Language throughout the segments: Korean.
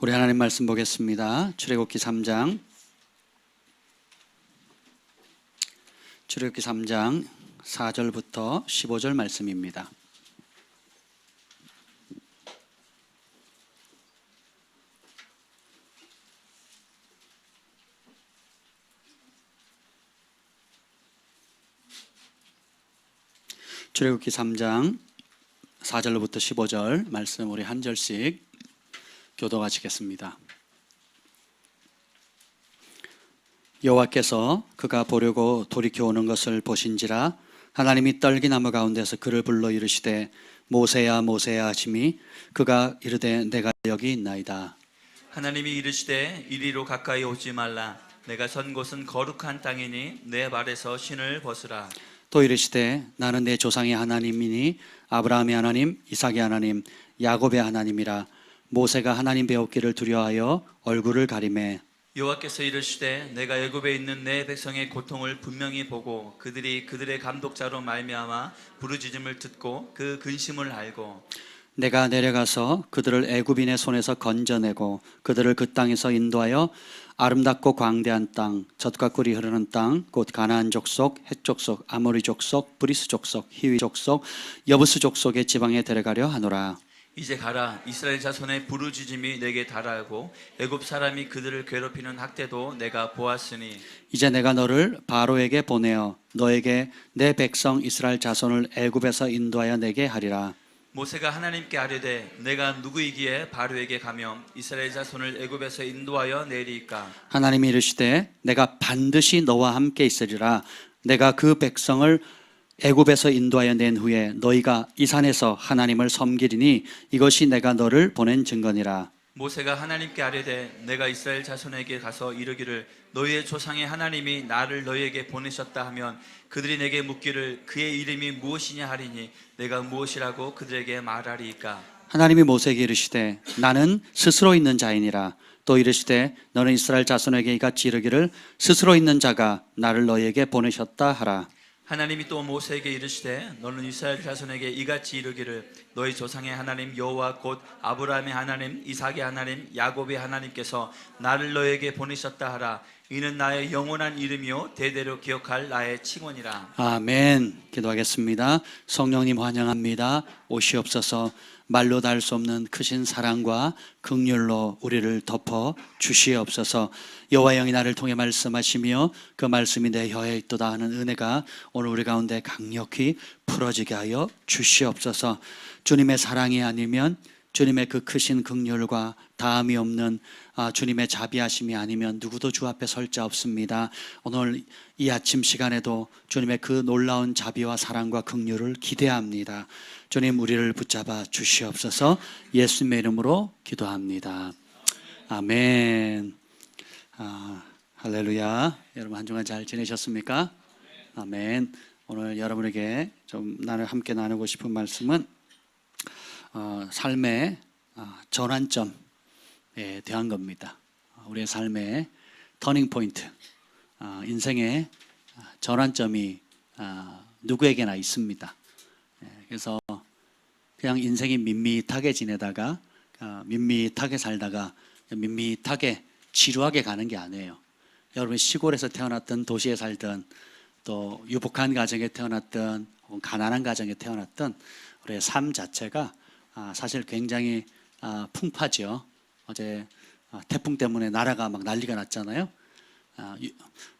우리 하나님 말씀 보겠습니다. 출애굽기 3장 4절부터 15절 말씀입니다. 출애굽기 3장 4절부터 15절 말씀 우리 한 절씩 교도하시겠습니다. 여호와께서 그가 보려고 돌이켜 오는 것을 보신지라 하나님이 떨기나무 가운데서 그를 불러 이르시되 모세야 모세야 하시니 그가 이르되 내가 여기 있나이다. 하나님이 이르시되 이리로 가까이 오지 말라. 내가 선 곳은 거룩한 땅이니 내 발에서 신을 벗으라. 또 이르시되 나는 내 조상의 하나님이니 아브라함의 하나님, 이삭의 하나님, 야곱의 하나님이라. 모세가 하나님 배웠기를 두려워하여 얼굴을 가리매 여호와께서 이르시되 내가 애굽에 있는 내 백성의 고통을 분명히 보고 그들이 그들의 감독자로 말미암아 부르짖음을 듣고 그 근심을 알고 내가 내려가서 그들을 애굽인의 손에서 건져내고 그들을 그 땅에서 인도하여 아름답고 광대한 땅, 젖과 꿀이 흐르는 땅, 곧 가나안 족속, 헷 족속, 아모리 족속, 브리스 족속, 히위 족속, 여부스 족속의 지방에 데려가려 하노라. 이제 가라. 이스라엘 자손의 부르짖음이 내게 달하고 애굽 사람이 그들을 괴롭히는 학대도 내가 보았으니 이제 내가 너를 바로에게 보내어 너에게 내 백성 이스라엘 자손을 애굽에서 인도하여 내게 하리라. 모세가 하나님께 아뢰되 내가 누구이기에 바로에게 가며 이스라엘 자손을 애굽에서 인도하여 내리까? 하나님이 이르시되 내가 반드시 너와 함께 있으리라. 내가 그 백성을 애굽에서 인도하여 낸 후에 너희가 이 산에서 하나님을 섬기리니 이것이 내가 너를 보낸 증거니라. 모세가 하나님께 아뢰되 내가 이스라엘 자손에게 가서 이르기를 너희의 조상의 하나님이 나를 너희에게 보내셨다 하면 그들이 내게 묻기를 그의 이름이 무엇이냐 하리니 내가 무엇이라고 그들에게 말하리이까? 하나님이 모세에게 이르시되 나는 스스로 있는 자이니라. 또 이르시되 너는 이스라엘 자손에게 이같이 이르기를 스스로 있는 자가 나를 너희에게 보내셨다 하라. 하나님이 또 모세에게 이르시되 너는 이스라엘 자손에게 이같이 이르기를 너희 조상의 하나님 여호와 곧 아브라함의 하나님, 이삭의 하나님, 야곱의 하나님께서 나를 너희에게 보내셨다 하라. 이는 나의 영원한 이름이요 대대로 기억할 나의 칭원이라. 아멘. 기도하겠습니다. 성령님 환영합니다. 오시옵소서. 말로 다 할 수 없는 크신 사랑과 긍휼로 우리를 덮어 주시옵소서. 여호와 영이 나를 통해 말씀하시며 그 말씀이 내 혀에 있도다 하는 은혜가 오늘 우리 가운데 강력히 풀어지게 하여 주시옵소서. 주님의 사랑이 아니면 주님의 그 크신 긍휼과 다함이 없는 주님의 자비하심이 아니면 누구도 주 앞에 설 자 없습니다. 오늘 이 아침 시간에도 주님의 그 놀라운 자비와 사랑과 긍휼을 기대합니다. 주님 우리를 붙잡아 주시옵소서. 예수님의 이름으로 기도합니다. 아멘. 할렐루야. 여러분 한 주간 잘 지내셨습니까? 아멘. 오늘 여러분에게 좀 함께 나누고 싶은 말씀은 삶의 전환점에 대한 겁니다. 우리의 삶의 터닝 포인트, 인생의 전환점이 누구에게나 있습니다. 그래서 그냥 인생이 밋밋하게 지내다가 밋밋하게 살다가 밋밋하게 지루하게 가는 게 아니에요. 여러분 시골에서 태어났든 도시에 살든 또 유복한 가정에 태어났든 혹은 가난한 가정에 태어났든 우리의 삶 자체가 사실 굉장히 풍파죠. 어제 태풍 때문에 나라가 막 난리가 났잖아요.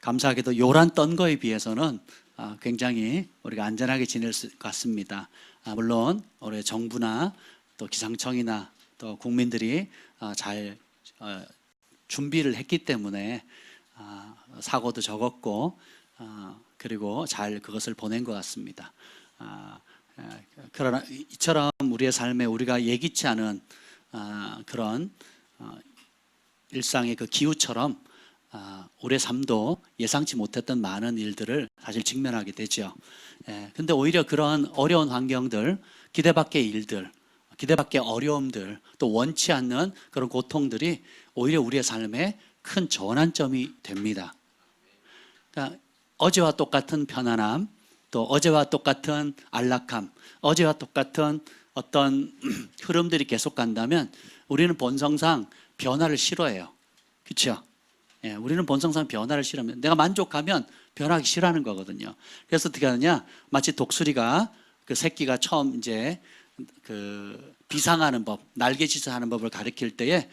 감사하게도 요란 떤 거에 비해서는 굉장히 우리가 안전하게 지낼 것 같습니다. 물론 우리 정부나 또 기상청이나 또 국민들이 잘 준비를 했기 때문에 사고도 적었고 그리고 잘 그것을 보낸 것 같습니다. 그러나 이처럼 우리의 삶에 우리가 예기치 않은 그런 일상의 그 기후처럼 우리의 삶도 예상치 못했던 많은 일들을 사실 직면하게 되죠. 근데 오히려 그런 어려운 환경들, 기대 밖의 일들, 기대 밖의 어려움들, 또 원치 않는 그런 고통들이 오히려 우리의 삶에 큰 전환점이 됩니다. 그러니까 어제와 똑같은 편안함, 또 어제와 똑같은 안락함, 어제와 똑같은 어떤 흐름들이 계속 간다면 우리는 본성상 변화를 싫어해요. 그렇죠? 예, 우리는 본성상 변화를 싫어합니다. 내가 만족하면 변하기 싫어하는 거거든요. 그래서 어떻게 하느냐? 마치 독수리가 그 새끼가 처음 이제 그 비상하는 법, 날개짓하는 법을 가르칠 때에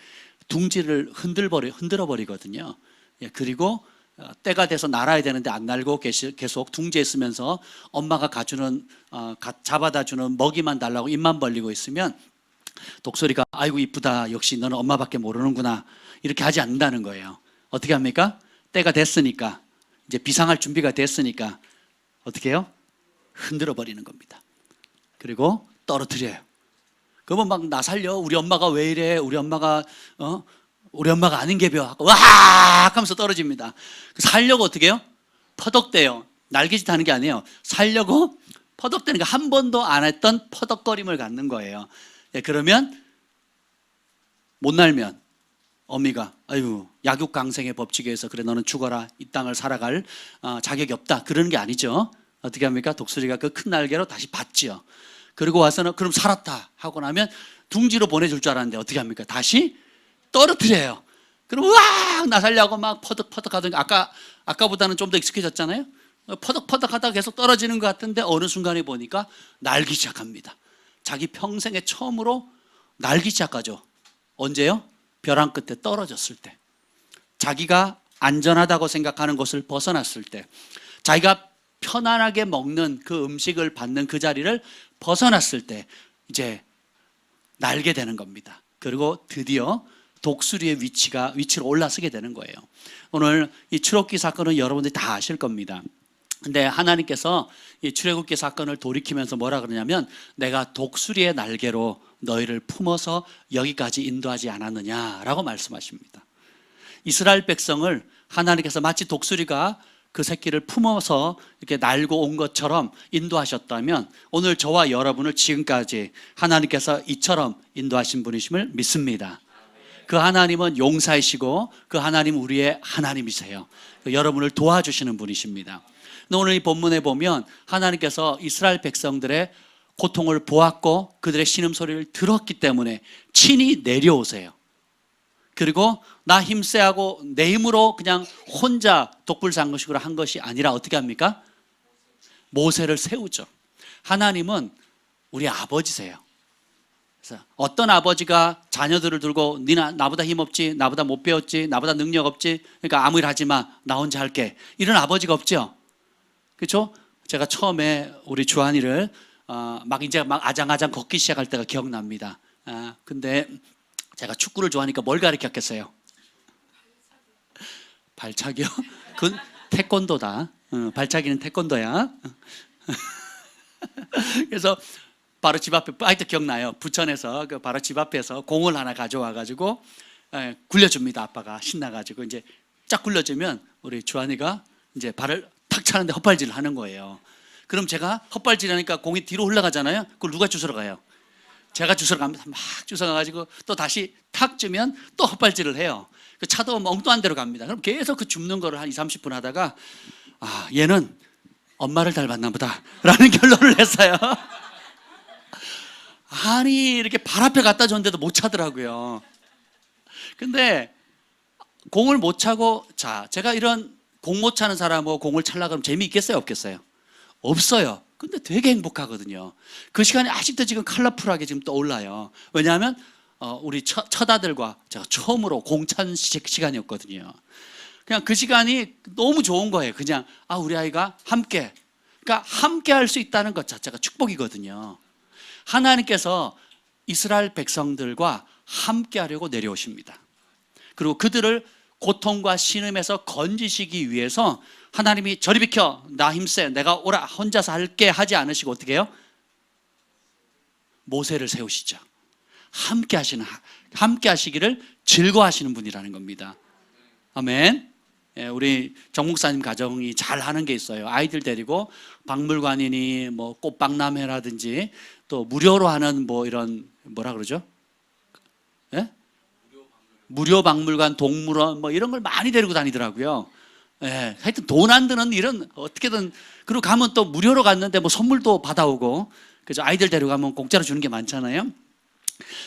둥지를 흔들어 버리거든요. 예, 그리고 때가 돼서 날아야 되는데 안 날고 계속 둥지에 있으면서 엄마가 잡아다 주는 먹이만 달라고 입만 벌리고 있으면 독수리가 아이고 이쁘다, 역시 너는 엄마밖에 모르는구나, 이렇게 하지 않는다는 거예요. 어떻게 합니까? 때가 됐으니까, 이제 비상할 준비가 됐으니까 어떻게 해요? 흔들어 버리는 겁니다. 그리고 떨어뜨려요. 그러면 막 나 살려, 우리 엄마가 왜 이래, 우리 엄마가 아닌 게벼 하고 와 하면서 떨어집니다. 살려고 어떻게 해요? 퍼덕대요. 날개짓 하는 게 아니에요. 살려고 퍼덕대는 거, 한 번도 안 했던 퍼덕거림을 갖는 거예요. 예, 그러면 못 날면 어미가 아유, 약육강생의 법칙에 의해서 그래 너는 죽어라, 이 땅을 살아갈 자격이 없다, 그러는 게 아니죠. 어떻게 합니까? 독수리가 그 큰 날개로 다시 받지요. 그리고 와서는 그럼 살았다 하고 나면 둥지로 보내줄 줄 알았는데 어떻게 합니까? 다시 떨어뜨려요. 그럼 으악 나 살려고 막 퍼덕퍼덕 하던, 아까보다는 좀 더 익숙해졌잖아요. 퍼덕퍼덕 하다가 계속 떨어지는 것 같은데 어느 순간에 보니까 날기 시작합니다. 자기 평생에 처음으로 날기 시작하죠. 언제요? 벼랑 끝에 떨어졌을 때, 자기가 안전하다고 생각하는 곳을 벗어났을 때, 자기가 편안하게 먹는 그 음식을 받는 그 자리를 벗어났을 때 이제 날게 되는 겁니다. 그리고 드디어 독수리의 위치로 올라서게 되는 거예요. 오늘 이 출애굽기 사건은 여러분들이 다 아실 겁니다. 근데 하나님께서 이 출애굽기 사건을 돌이키면서 뭐라 그러냐면 내가 독수리의 날개로 너희를 품어서 여기까지 인도하지 않았느냐라고 말씀하십니다. 이스라엘 백성을 하나님께서 마치 독수리가 그 새끼를 품어서 이렇게 날고 온 것처럼 인도하셨다면 오늘 저와 여러분을 지금까지 하나님께서 이처럼 인도하신 분이심을 믿습니다. 그 하나님은 용사이시고 그 하나님은 우리의 하나님이세요. 여러분을 도와주시는 분이십니다. 오늘 이 본문에 보면 하나님께서 이스라엘 백성들의 고통을 보았고 그들의 신음소리를 들었기 때문에 친히 내려오세요. 그리고 나 힘세하고 내 힘으로 그냥 혼자 독불장군식으로 한 것이 아니라 어떻게 합니까? 모세를 세우죠. 하나님은 우리 아버지세요. 그래서 어떤 아버지가 자녀들을 두고 니나 나보다 힘없지, 나보다 못 배웠지, 나보다 능력 없지, 그러니까 아무 일 하지 마, 나 혼자 할게, 이런 아버지가 없죠. 그렇죠? 제가 처음에 우리 주한이를 막 아장아장 걷기 시작할 때가 기억납니다. 근데 제가 축구를 좋아하니까 뭘 가르쳤겠어요? 발차기요? 그건 태권도다. 발차기는 태권도야. 그래서 바로 집 앞에, 아직도 기억나요. 부천에서 바로 집 앞에서 공을 하나 가져와가지고 굴려줍니다. 아빠가 신나가지고 이제 쫙 굴려주면 우리 주한이가 이제 발을 탁 차는데 헛발질을 하는 거예요. 그럼 제가 헛발질하니까 공이 뒤로 흘러가잖아요. 그걸 누가 주스러 가요? 제가 주스러 갑니다. 막 주스러 가가지고 또 다시 탁 주면 또 헛발질을 해요. 그 차도 엉뚱한 데로 갑니다. 그럼 계속 그 줍는 거를 한 20-30분 하다가 얘는 엄마를 닮았나 보다 라는 결론을 냈어요. 아니 이렇게 발 앞에 갖다 줬는데도 못 차더라고요. 근데 공을 못 차고, 자, 제가 이런 공 못 차는 사람하고 공을 찰라 그러면 재미있겠어요? 없겠어요? 없어요. 근데 되게 행복하거든요. 그 시간이 아직도 지금 컬러풀하게 지금 떠올라요. 왜냐하면 우리 처다들과 제가 처음으로 공찬 시간이었거든요. 그냥 그 시간이 너무 좋은 거예요. 그냥 우리 아이가 함께, 그러니까 함께 할 수 있다는 것 자체가 축복이거든요. 하나님께서 이스라엘 백성들과 함께 하려고 내려오십니다. 그리고 그들을 고통과 신음에서 건지시기 위해서 하나님이 저리 비켜, 나 힘세, 내가 오라, 혼자서 할게 하지 않으시고 어떻게 해요? 모세를 세우시죠. 함께 하시기를 즐거워하시는 분이라는 겁니다. 아멘. 우리 정 목사님 가정이 잘 하는 게 있어요. 아이들 데리고 박물관이니 뭐 꽃박람회라든지 또 무료로 하는 뭐 이런 뭐라 그러죠? 예? 무료 박물관, 동물원 뭐 이런 걸 많이 데리고 다니더라고요. 예, 하여튼 돈 안 드는 이런 어떻게든, 그리고 가면 또 무료로 갔는데 뭐 선물도 받아오고, 그죠? 아이들 데리고 가면 공짜로 주는 게 많잖아요.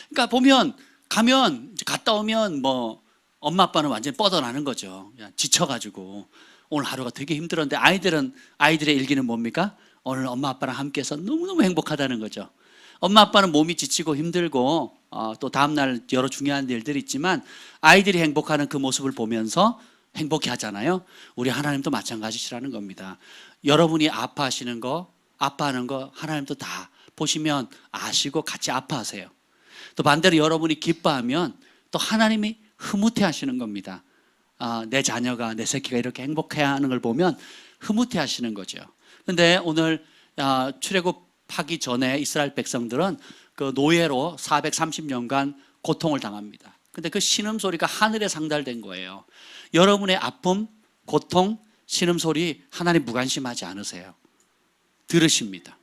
그러니까 보면 가면 이제 갔다 오면 뭐 엄마 아빠는 완전히 뻗어나는 거죠. 그냥 지쳐가지고 오늘 하루가 되게 힘들었는데 아이들의 일기는 뭡니까? 오늘 엄마 아빠랑 함께해서 너무너무 행복하다는 거죠. 엄마 아빠는 몸이 지치고 힘들고 또 다음날 여러 중요한 일들이 있지만 아이들이 행복하는 그 모습을 보면서 행복해 하잖아요. 우리 하나님도 마찬가지시라는 겁니다. 여러분이 아파하시는 거, 아파하는 거 하나님도 다 보시면 아시고 같이 아파하세요. 또 반대로 여러분이 기뻐하면 또 하나님이 흐뭇해 하시는 겁니다. 내 자녀가, 내 새끼가 이렇게 행복해 하는 걸 보면 흐뭇해 하시는 거죠. 그런데 오늘 출애굽하기 전에 이스라엘 백성들은 그 노예로 430년간 고통을 당합니다. 근데 그 신음소리가 하늘에 상달된 거예요. 여러분의 아픔, 고통, 신음소리 하나님 무관심하지 않으세요. 들으십니다.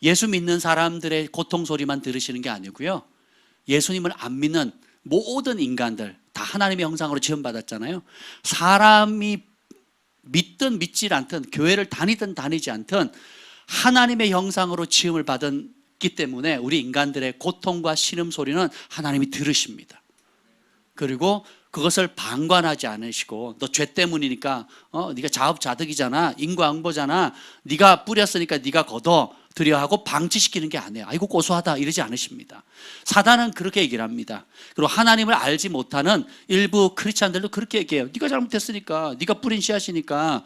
예수 믿는 사람들의 고통 소리만 들으시는 게 아니고요. 예수님을 안 믿는 모든 인간들 다 하나님의 형상으로 지음받았잖아요. 사람이 믿든 믿지 않든 교회를 다니든 다니지 않든 하나님의 형상으로 지음을 받았기 때문에 우리 인간들의 고통과 신음소리는 하나님이 들으십니다. 그리고 그것을 방관하지 않으시고 너 죄 때문이니까 네가 자업자득이잖아, 인과응보잖아, 네가 뿌렸으니까 네가 걷어 드려 하고 방치시키는 게 아니에요. 아이고 고소하다 이러지 않으십니다. 사단은 그렇게 얘기를 합니다. 그리고 하나님을 알지 못하는 일부 크리스찬들도 그렇게 얘기해요. 네가 잘못했으니까, 네가 뿌린 씨앗이니까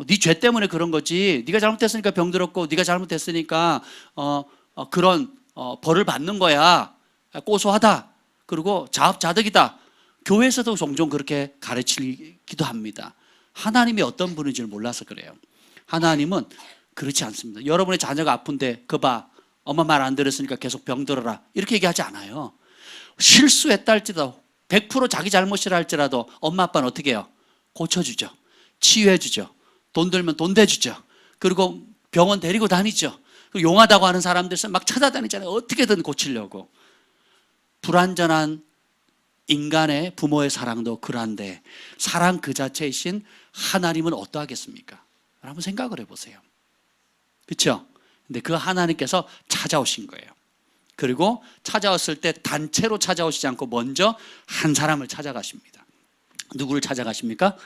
네 죄 때문에 그런 거지, 네가 잘못했으니까 병들었고 네가 잘못했으니까 그런 벌을 받는 거야. 고소하다. 그리고 자업자득이다. 교회에서도 종종 그렇게 가르치기도 합니다. 하나님이 어떤 분인 줄 몰라서 그래요. 하나님은 그렇지 않습니다. 여러분의 자녀가 아픈데 그 봐, 엄마 말 안 들었으니까 계속 병들어라 이렇게 얘기하지 않아요. 실수했다 할지라도 100% 자기 잘못이라 할지라도 엄마 아빠는 어떻게 해요? 고쳐주죠. 치유해주죠. 돈 들면 돈 대주죠. 그리고 병원 데리고 다니죠. 용하다고 하는 사람들은 막 찾아다니잖아요. 어떻게든 고치려고. 불완전한 인간의 부모의 사랑도 그러한데 사랑 그 자체이신 하나님은 어떠하겠습니까? 한번 생각을 해보세요. 그렇죠? 근데 그 하나님께서 찾아오신 거예요. 그리고 찾아왔을 때 단체로 찾아오시지 않고 먼저 한 사람을 찾아가십니다. 누구를 찾아가십니까?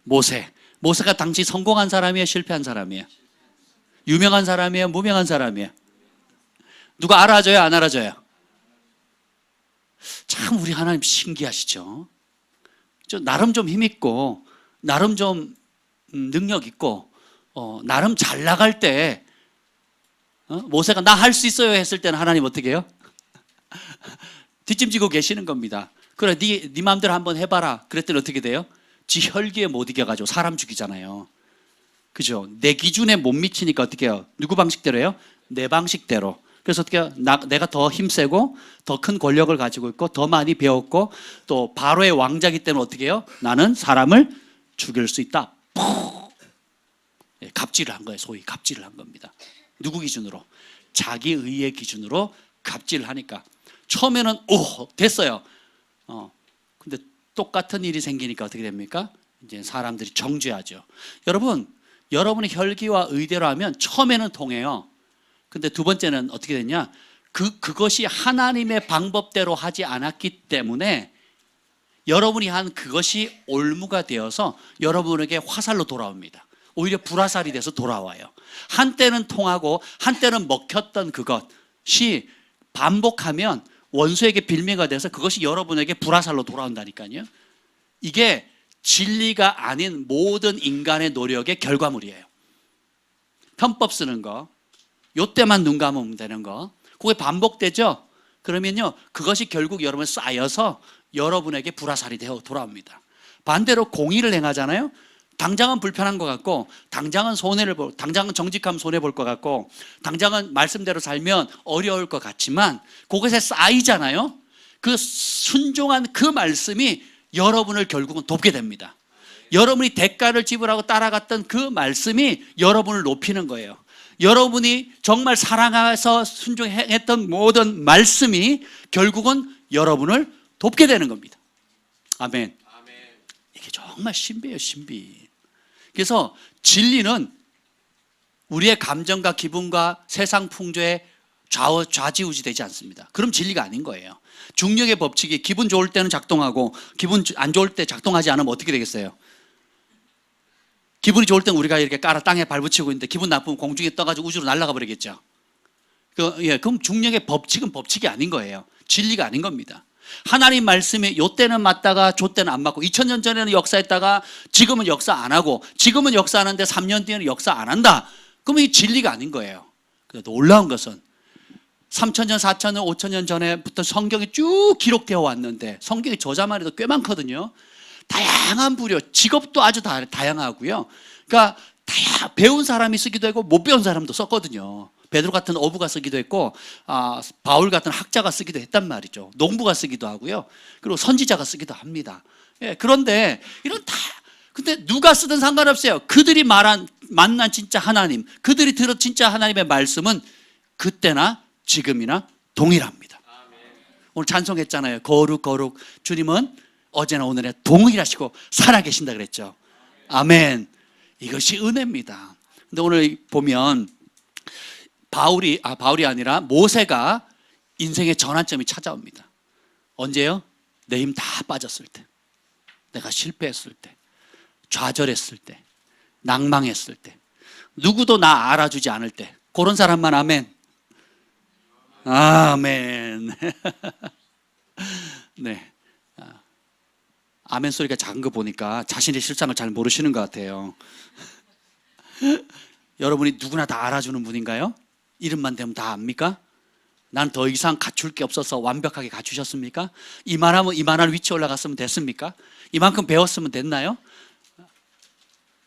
모세. 모세가 당시 성공한 사람이에요? 실패한 사람이에요? 유명한 사람이에요? 무명한 사람이에요? 누가 알아줘요? 안 알아줘요? 참 우리 하나님 신기하시죠? 나름 좀 힘있고 나름 좀 능력 있고 나름 잘 나갈 때 모세가 나 할 수 있어요 했을 때는 하나님 어떻게 해요? 뒷짐지고 계시는 겁니다. 그래 네 마음대로 한번 해봐라 그랬더니 어떻게 돼요? 지 혈기에 못 이겨가지고 사람 죽이잖아요. 그죠? 내 기준에 못 미치니까 어떻게 해요? 누구 방식대로 해요? 내 방식대로. 그래서 어떻게 해요? 내가 더 힘세고 더 큰 권력을 가지고 있고 더 많이 배웠고 또 바로의 왕자기 때문에 어떻게 해요? 나는 사람을 죽일 수 있다. 갑질을 한 거예요. 소위 갑질을 한 겁니다. 누구 기준으로? 자기 의의 기준으로 갑질을 하니까 처음에는 됐어요. 근데 똑같은 일이 생기니까 어떻게 됩니까? 이제 사람들이 정죄하죠. 여러분의 혈기와 의대로 하면 처음에는 통해요. 근데 두 번째는 어떻게 됐냐? 그것이 하나님의 방법대로 하지 않았기 때문에 여러분이 한 그것이 올무가 되어서 여러분에게 화살로 돌아옵니다. 오히려 불화살이 돼서 돌아와요. 한때는 통하고 한때는 먹혔던 그것이 반복하면 원수에게 빌미가 돼서 그것이 여러분에게 불화살로 돌아온다니까요. 이게 진리가 아닌 모든 인간의 노력의 결과물이에요. 편법 쓰는 거, 요때만 눈 감으면 되는 거, 그게 반복되죠? 그러면요, 그것이 결국 여러분 쌓여서 여러분에게 불화살이 되어 돌아옵니다. 반대로 공의를 행하잖아요? 당장은 불편한 것 같고, 당장은 당장은 정직하면 손해볼 것 같고, 당장은 말씀대로 살면 어려울 것 같지만, 그것에 쌓이잖아요? 그 순종한 그 말씀이 여러분을 결국은 돕게 됩니다. 여러분이 대가를 지불하고 따라갔던 그 말씀이 여러분을 높이는 거예요. 여러분이 정말 사랑해서 순종했던 모든 말씀이 결국은 여러분을 돕게 되는 겁니다. 아멘. 이게 정말 신비예요, 신비. 그래서 진리는 우리의 감정과 기분과 세상 풍조에 좌지우지 되지 않습니다. 그럼 진리가 아닌 거예요. 중력의 법칙이 기분 좋을 때는 작동하고 기분 안 좋을 때 작동하지 않으면 어떻게 되겠어요? 기분이 좋을 때는 우리가 이렇게 깔아 땅에 발붙이고 있는데 기분 나쁘면 공중에 떠가지고 우주로 날아가 버리겠죠. 그럼 중력의 법칙은 법칙이 아닌 거예요. 진리가 아닌 겁니다. 하나님 말씀이 요때는 맞다가 저때는 안 맞고 2000년 전에는 역사했다가 지금은 역사 안 하고 지금은 역사하는데 3년 뒤에는 역사 안 한다. 그러면 이 진리가 아닌 거예요. 그래도 놀라운 것은 3000년, 4000년, 5000년 전에부터 성경이 쭉 기록되어 왔는데 성경의 저자만 해도 꽤 많거든요. 다양한 부류, 직업도 아주 다양하고요. 그러니까 배운 사람이 쓰기도 하고 못 배운 사람도 썼거든요. 베드로 같은 어부가 쓰기도 했고 바울 같은 학자가 쓰기도 했단 말이죠. 농부가 쓰기도 하고요. 그리고 선지자가 쓰기도 합니다. 예, 그런데 이런 근데 누가 쓰든 상관없어요. 그들이 만난 진짜 하나님, 그들이 들은 진짜 하나님의 말씀은 그때나 지금이나 동일합니다. 오늘 찬송했잖아요. 거룩 거룩 주님은 어제나 오늘에 동일하시고 살아계신다 그랬죠. 아멘. 이것이 은혜입니다. 근데 오늘 보면 바울이 아니라 모세가 인생의 전환점이 찾아옵니다. 언제요? 내 힘 다 빠졌을 때, 내가 실패했을 때, 좌절했을 때, 낭망했을 때, 누구도 나 알아주지 않을 때, 그런 사람만 아멘. 아멘. 네. 아멘 소리가 작은 거 보니까 자신의 실상을 잘 모르시는 것 같아요. 여러분이 누구나 다 알아주는 분인가요? 이름만 대면 다 압니까? 난 더 이상 갖출 게 없어서 완벽하게 갖추셨습니까? 이만하면 이만한 위치에 올라갔으면 됐습니까? 이만큼 배웠으면 됐나요?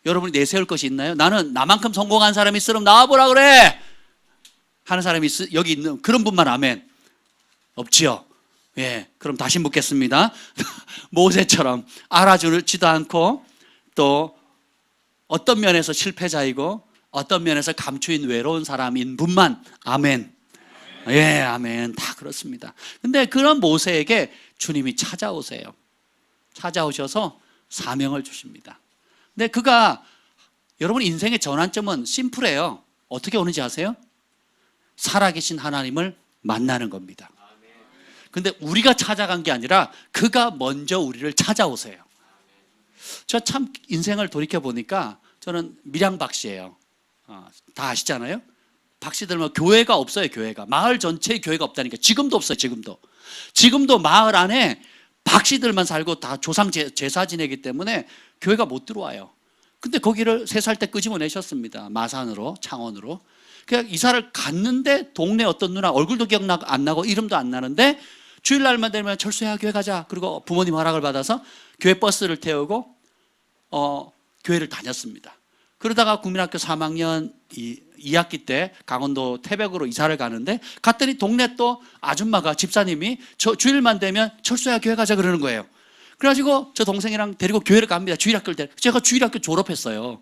여러분이 내세울 것이 있나요? 나는 나만큼 성공한 사람이 있으면 나와보라 그래 하는 사람이 여기 있는 그런 분만 아멘. 없지요? 예, 그럼 다시 묻겠습니다. 모세처럼 알아주지도 않고 또 어떤 면에서 실패자이고 어떤 면에서 감추인 외로운 사람인 분만 아멘. 예, 아멘. 다 그렇습니다. 근데 그런 모세에게 주님이 찾아오세요. 찾아오셔서 사명을 주십니다. 근데 그가 여러분 인생의 전환점은 심플해요. 어떻게 오는지 아세요? 살아계신 하나님을 만나는 겁니다. 근데 우리가 찾아간 게 아니라 그가 먼저 우리를 찾아오세요. 저 참 인생을 돌이켜 보니까 저는 밀양 박씨예요. 다 아시잖아요. 박씨들은 교회가 없어요. 교회가 마을 전체에 교회가 없다니까. 지금도 없어요. 지금도 마을 안에 박씨들만 살고 다 조상 제사 지내기 때문에 교회가 못 들어와요. 근데 거기를 3살 때 끄집어내셨습니다. 마산으로, 창원으로. 그냥 이사를 갔는데 동네 어떤 누나 얼굴도 기억 안 나고 이름도 안 나는데 주일날만 되면 철수야 교회 가자. 그리고 부모님 허락을 받아서 교회 버스를 태우고 교회를 다녔습니다. 그러다가 국민학교 3학년 2학기 때 강원도 태백으로 이사를 가는데 갔더니 동네 또 아줌마가 집사님이 저 주일만 되면 철수야 교회 가자 그러는 거예요. 그래가지고 저 동생이랑 데리고 교회를 갑니다. 주일학교를 데리고. 제가 주일학교 졸업했어요.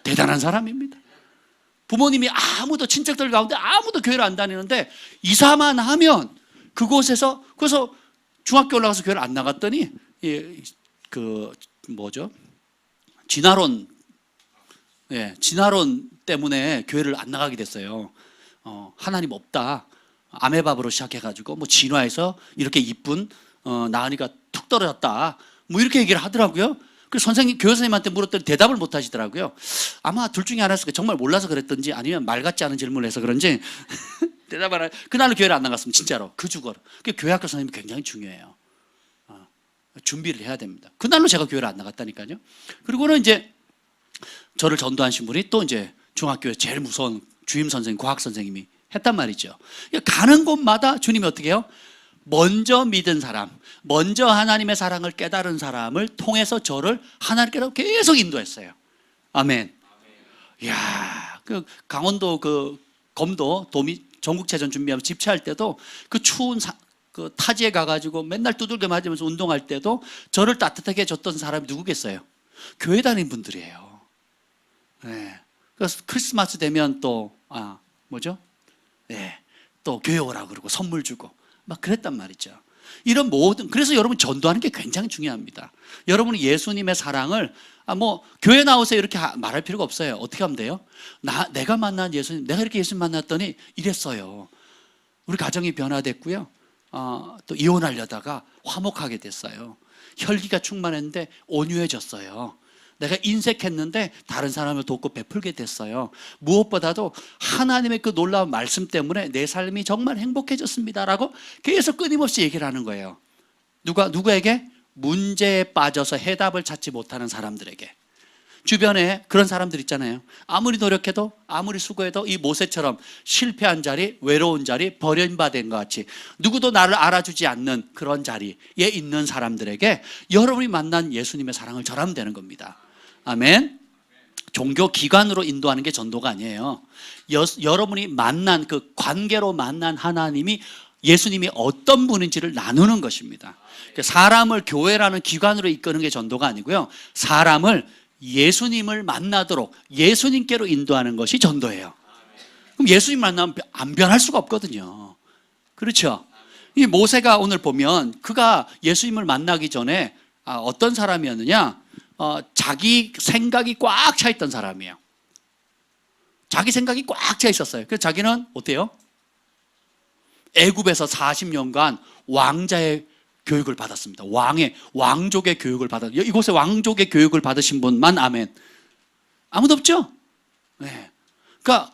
대단한 사람입니다. 부모님이 아무도 친척들 가운데 아무도 교회를 안 다니는데 이사만 하면 그곳에서 그래서 중학교 올라가서 교회를 안 나갔더니 진화론 때문에 교회를 안 나가게 됐어요. 하나님 없다. 아메밥으로 시작해가지고 뭐 진화해서 이렇게 이쁜 나은이가 툭 떨어졌다. 뭐 이렇게 얘기를 하더라고요. 그래서 교회 선생님한테 물었더니 대답을 못 하시더라고요. 아마 둘 중에 하나였을 거예요. 정말 몰라서 그랬던지 아니면 말 같지 않은 질문을 해서 그런지 대답을 안 그날로 교회를 안 나갔으면 진짜로 그 주거로. 교회 학교 선생님이 굉장히 중요해요. 준비를 해야 됩니다. 그날로 제가 교회를 안 나갔다니까요. 그리고는 이제 저를 전도하신 분이 또 이제 중학교에 제일 무서운 주임 선생님, 과학 선생님이 했단 말이죠. 가는 곳마다 주님이 어떻게 해요? 먼저 믿은 사람, 먼저 하나님의 사랑을 깨달은 사람을 통해서 저를 하나님께로 계속 인도했어요. 아멘. 이야, 그 강원도 그 검도 전국체전 준비하면 집회할 때도 그 추운 그 타지에 가가지고 맨날 두들겨 맞으면서 운동할 때도 저를 따뜻하게 해줬던 사람이 누구겠어요? 교회 다니는 분들이에요. 네. 그래서 크리스마스 되면 또 또 교회 오라고 그러고 선물 주고 막 그랬단 말이죠. 이런 모든, 그래서 여러분 전도하는 게 굉장히 중요합니다. 여러분이 예수님의 사랑을 교회 나오세요 이렇게 말할 필요가 없어요. 어떻게 하면 돼요? 내가 만난 예수님, 내가 이렇게 예수님 만났더니 이랬어요. 우리 가정이 변화됐고요. 또 이혼하려다가 화목하게 됐어요. 혈기가 충만했는데 온유해졌어요. 내가 인색했는데 다른 사람을 돕고 베풀게 됐어요. 무엇보다도 하나님의 그 놀라운 말씀 때문에 내 삶이 정말 행복해졌습니다라고 계속 끊임없이 얘기를 하는 거예요. 누구에게? 문제에 빠져서 해답을 찾지 못하는 사람들에게. 주변에 그런 사람들 있잖아요. 아무리 노력해도 아무리 수고해도 이 모세처럼 실패한 자리, 외로운 자리, 버림받은 것 같이 누구도 나를 알아주지 않는 그런 자리에 있는 사람들에게 여러분이 만난 예수님의 사랑을 전하면 되는 겁니다. 아멘. 종교 기관으로 인도하는 게 전도가 아니에요. 여러분이 만난 그 관계로 만난 하나님이, 예수님이 어떤 분인지를 나누는 것입니다. 사람을 교회라는 기관으로 이끄는 게 전도가 아니고요, 사람을 예수님을 만나도록 예수님께로 인도하는 것이 전도예요. 그럼 예수님 만나면 안 변할 수가 없거든요. 그렇죠? 이 모세가 오늘 보면 그가 예수님을 만나기 전에 어떤 사람이었느냐? 자기 생각이 꽉 차 있던 사람이에요. 자기 생각이 꽉 차 있었어요. 그래서 자기는 어때요? 애굽에서 40년간 왕자의 교육을 받았습니다. 왕족의 교육을 받았어요. 이곳에 왕족의 교육을 받으신 분만 아멘. 아무도 없죠? 네. 그러니까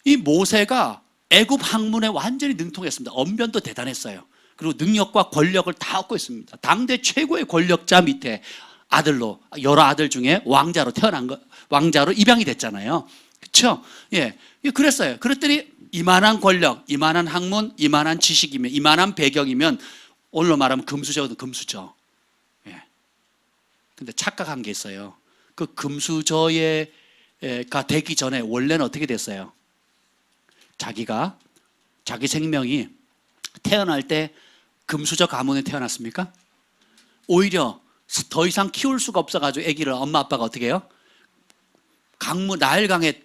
이 모세가 애굽 학문에 완전히 능통했습니다. 언변도 대단했어요. 그리고 능력과 권력을 다 얻고 있습니다. 당대 최고의 권력자 밑에 아들로, 여러 아들 중에 왕자로 왕자로 입양이 됐잖아요. 그렇죠? 예, 그랬어요. 그랬더니 이만한 권력, 이만한 학문, 이만한 지식이면, 이만한 배경이면 오늘로 말하면 금수저거든, 금수저. 예. 근데 착각한 게 있어요. 그 금수저가 되기 전에 원래는 어떻게 됐어요? 자기 생명이 태어날 때 금수저 가문에 태어났습니까? 오히려 더 이상 키울 수가 없어가지고 아기를 엄마 아빠가 어떻게 해요? 나일강에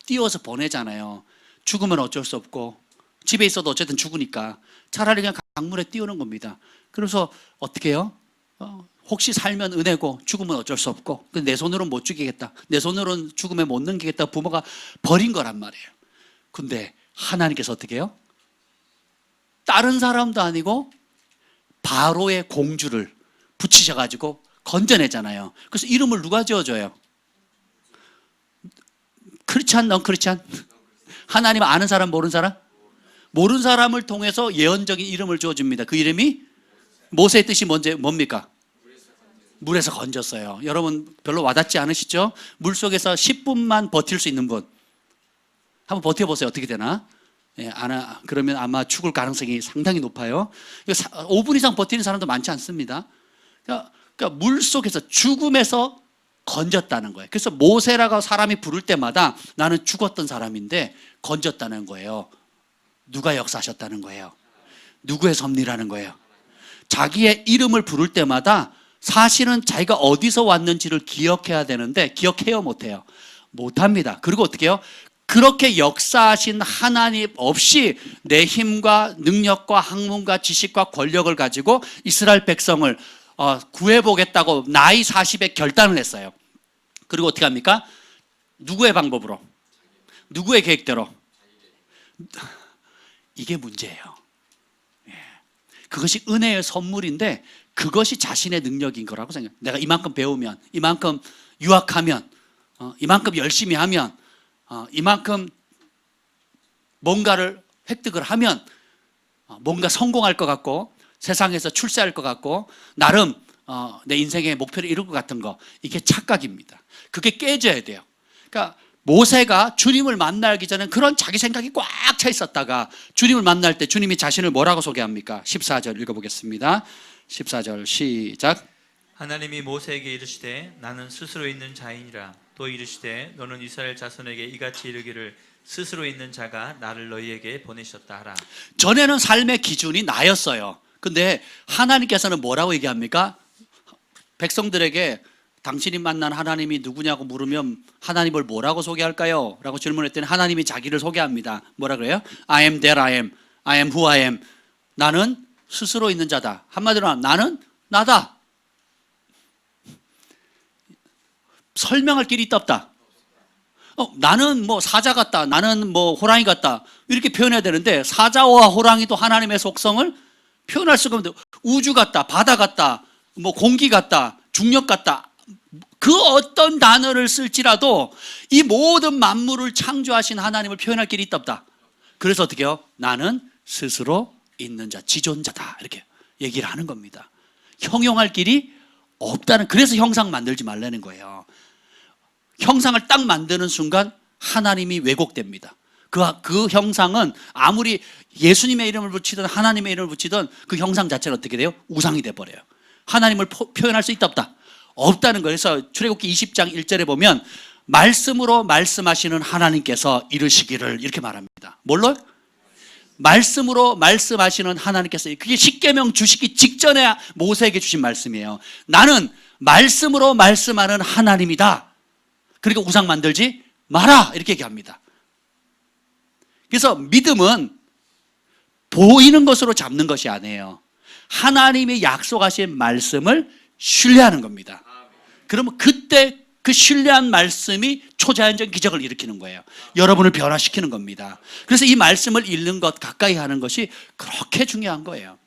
띄워서 보내잖아요. 죽으면 어쩔 수 없고 집에 있어도 어쨌든 죽으니까 차라리 그냥 강물에 띄우는 겁니다. 그래서 어떻게 해요? 혹시 살면 은혜고 죽으면 어쩔 수 없고 내 손으로는 못 죽이겠다, 내 손으로는 죽음에 못 넘기겠다, 부모가 버린 거란 말이에요. 근데 하나님께서 어떻게 해요? 다른 사람도 아니고 바로의 공주를 붙이셔가지고 건져내잖아요. 그래서 이름을 누가 지어줘요? 크리스찬, 넌 크리스찬? 하나님 아는 사람, 모르는 사람? 모르는 사람을 통해서 예언적인 이름을 주어줍니다. 그 이름이 모세의 뜻이 뭡니까? 물에서 건졌어요. 여러분 별로 와닿지 않으시죠? 물속에서 10분만 버틸 수 있는 분 한번 버텨보세요. 어떻게 되나? 예, 그러면 아마 죽을 가능성이 상당히 높아요. 5분 이상 버티는 사람도 많지 않습니다. 그러니까 물속에서, 죽음에서 건졌다는 거예요. 그래서 모세라고 사람이 부를 때마다 나는 죽었던 사람인데 건졌다는 거예요. 누가 역사하셨다는 거예요? 누구의 섭리라는 거예요? 자기의 이름을 부를 때마다 사실은 자기가 어디서 왔는지를 기억해야 되는데 기억해요, 못해요? 못합니다. 그리고 어떻게 해요? 그렇게 역사하신 하나님 없이 내 힘과 능력과 학문과 지식과 권력을 가지고 이스라엘 백성을 구해보겠다고 나이 40에 결단을 했어요. 그리고 어떻게 합니까? 누구의 방법으로? 누구의 계획대로? 이게 문제예요. 그것이 은혜의 선물인데 그것이 자신의 능력인 거라고 생각해요. 내가 이만큼 배우면, 이만큼 유학하면, 이만큼 열심히 하면, 이만큼 뭔가를 획득을 하면 뭔가 성공할 것 같고 세상에서 출세할 것 같고 나름 내 인생의 목표를 이룰 것 같은 거, 이게 착각입니다. 그게 깨져야 돼요. 그러니까 모세가 주님을 만나기 전에 그런 자기 생각이 꽉 차 있었다가 주님을 만날 때 주님이 자신을 뭐라고 소개합니까? 14절 읽어보겠습니다. 14절 시작. 하나님이 모세에게 이르시되 나는 스스로 있는 자이니라. 또 이르시되 너는 이스라엘 자손에게 이같이 이르기를 스스로 있는 자가 나를 너희에게 보내셨다 하라. 전에는 삶의 기준이 나였어요. 근데 하나님께서는 뭐라고 얘기합니까? 백성들에게 당신이 만난 하나님이 누구냐고 물으면 하나님을 뭐라고 소개할까요? 라고 질문했더니 하나님이 자기를 소개합니다. 뭐라 그래요? I am that I am. I am who I am. 나는 스스로 있는 자다. 한마디로 하면 나는 나다. 설명할 길이 있다 없다. 나는 뭐 사자 같다. 나는 뭐 호랑이 같다. 이렇게 표현해야 되는데 사자와 호랑이도 하나님의 속성을 표현할 수가 없는데 우주 같다. 바다 같다. 뭐 공기 같다. 중력 같다. 그 어떤 단어를 쓸지라도 이 모든 만물을 창조하신 하나님을 표현할 길이 있다 없다. 그래서 어떻게 해요? 나는 스스로 있는 자, 지존자다. 이렇게 얘기를 하는 겁니다. 형용할 길이 없다는, 그래서 형상 만들지 말라는 거예요. 형상을 딱 만드는 순간 하나님이 왜곡됩니다. 그 형상은 아무리 예수님의 이름을 붙이든 하나님의 이름을 붙이든 그 형상 자체는 어떻게 돼요? 우상이 돼버려요. 하나님을 표현할 수 있다 없다? 없다는 거예요. 그래서 출애굽기 20장 1절에 보면 말씀으로 말씀하시는 하나님께서 이르시기를 이렇게 말합니다. 뭘로? 말씀으로 말씀하시는 하나님께서, 그게 십계명 주시기 직전에 모세에게 주신 말씀이에요. 나는 말씀으로 말씀하는 하나님이다. 그러니까 우상 만들지 마라 이렇게 얘기합니다. 그래서 믿음은 보이는 것으로 잡는 것이 아니에요. 하나님이 약속하신 말씀을 신뢰하는 겁니다. 그러면 그때 그 신뢰한 말씀이 초자연적 기적을 일으키는 거예요. 여러분을 변화시키는 겁니다. 그래서 이 말씀을 읽는 것, 가까이 하는 것이 그렇게 중요한 거예요.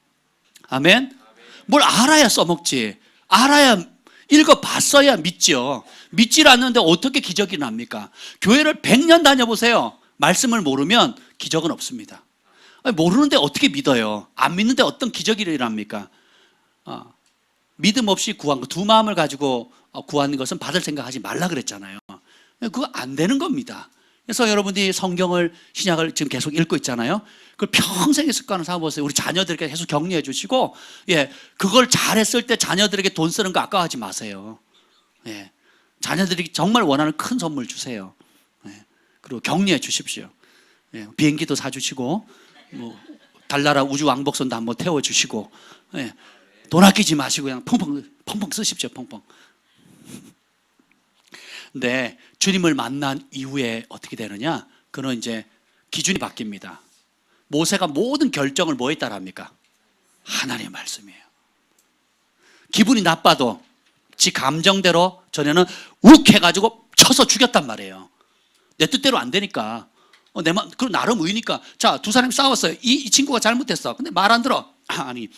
아멘? 뭘 알아야 써먹지. 알아야 읽어봤어야 믿죠. 믿질 않는데 어떻게 기적이 납니까? 교회를 100년 다녀보세요. 말씀을 모르면 기적은 없습니다. 모르는데 어떻게 믿어요? 안 믿는데 어떤 기적이 일어납니까? 믿음 없이 구한 거, 두 마음을 가지고 구하는 것은 받을 생각하지 말라 그랬잖아요. 그거 안 되는 겁니다. 그래서 여러분들이 성경을, 신약을 지금 계속 읽고 있잖아요. 그걸 평생의 습관을 삼아보세요. 우리 자녀들에게 계속 격려해 주시고, 그걸 잘했을 때 자녀들에게 돈 쓰는 거 아까워하지 마세요. 자녀들이 정말 원하는 큰 선물 주세요. 그리고 격려해 주십시오. 비행기도 사주시고, 뭐 달나라 우주 왕복선도 한번 태워주시고, 돈 아끼지 마시고 그냥 펑펑 쓰십시오. 펑펑. 근데 주님을 만난 이후에 어떻게 되느냐? 그는 이제 기준이 바뀝니다. 모세가 모든 결정을 뭐에 따라 합니까? 하나님의 말씀이에요. 기분이 나빠도 지 감정대로 전에는 욱 해가지고 쳐서 죽였단 말이에요. 내 뜻대로 안 되니까. 그럼 나름 의니까. 자, 두 사람이 싸웠어요. 이 친구가 잘못했어. 근데 말 안 들어. 아니,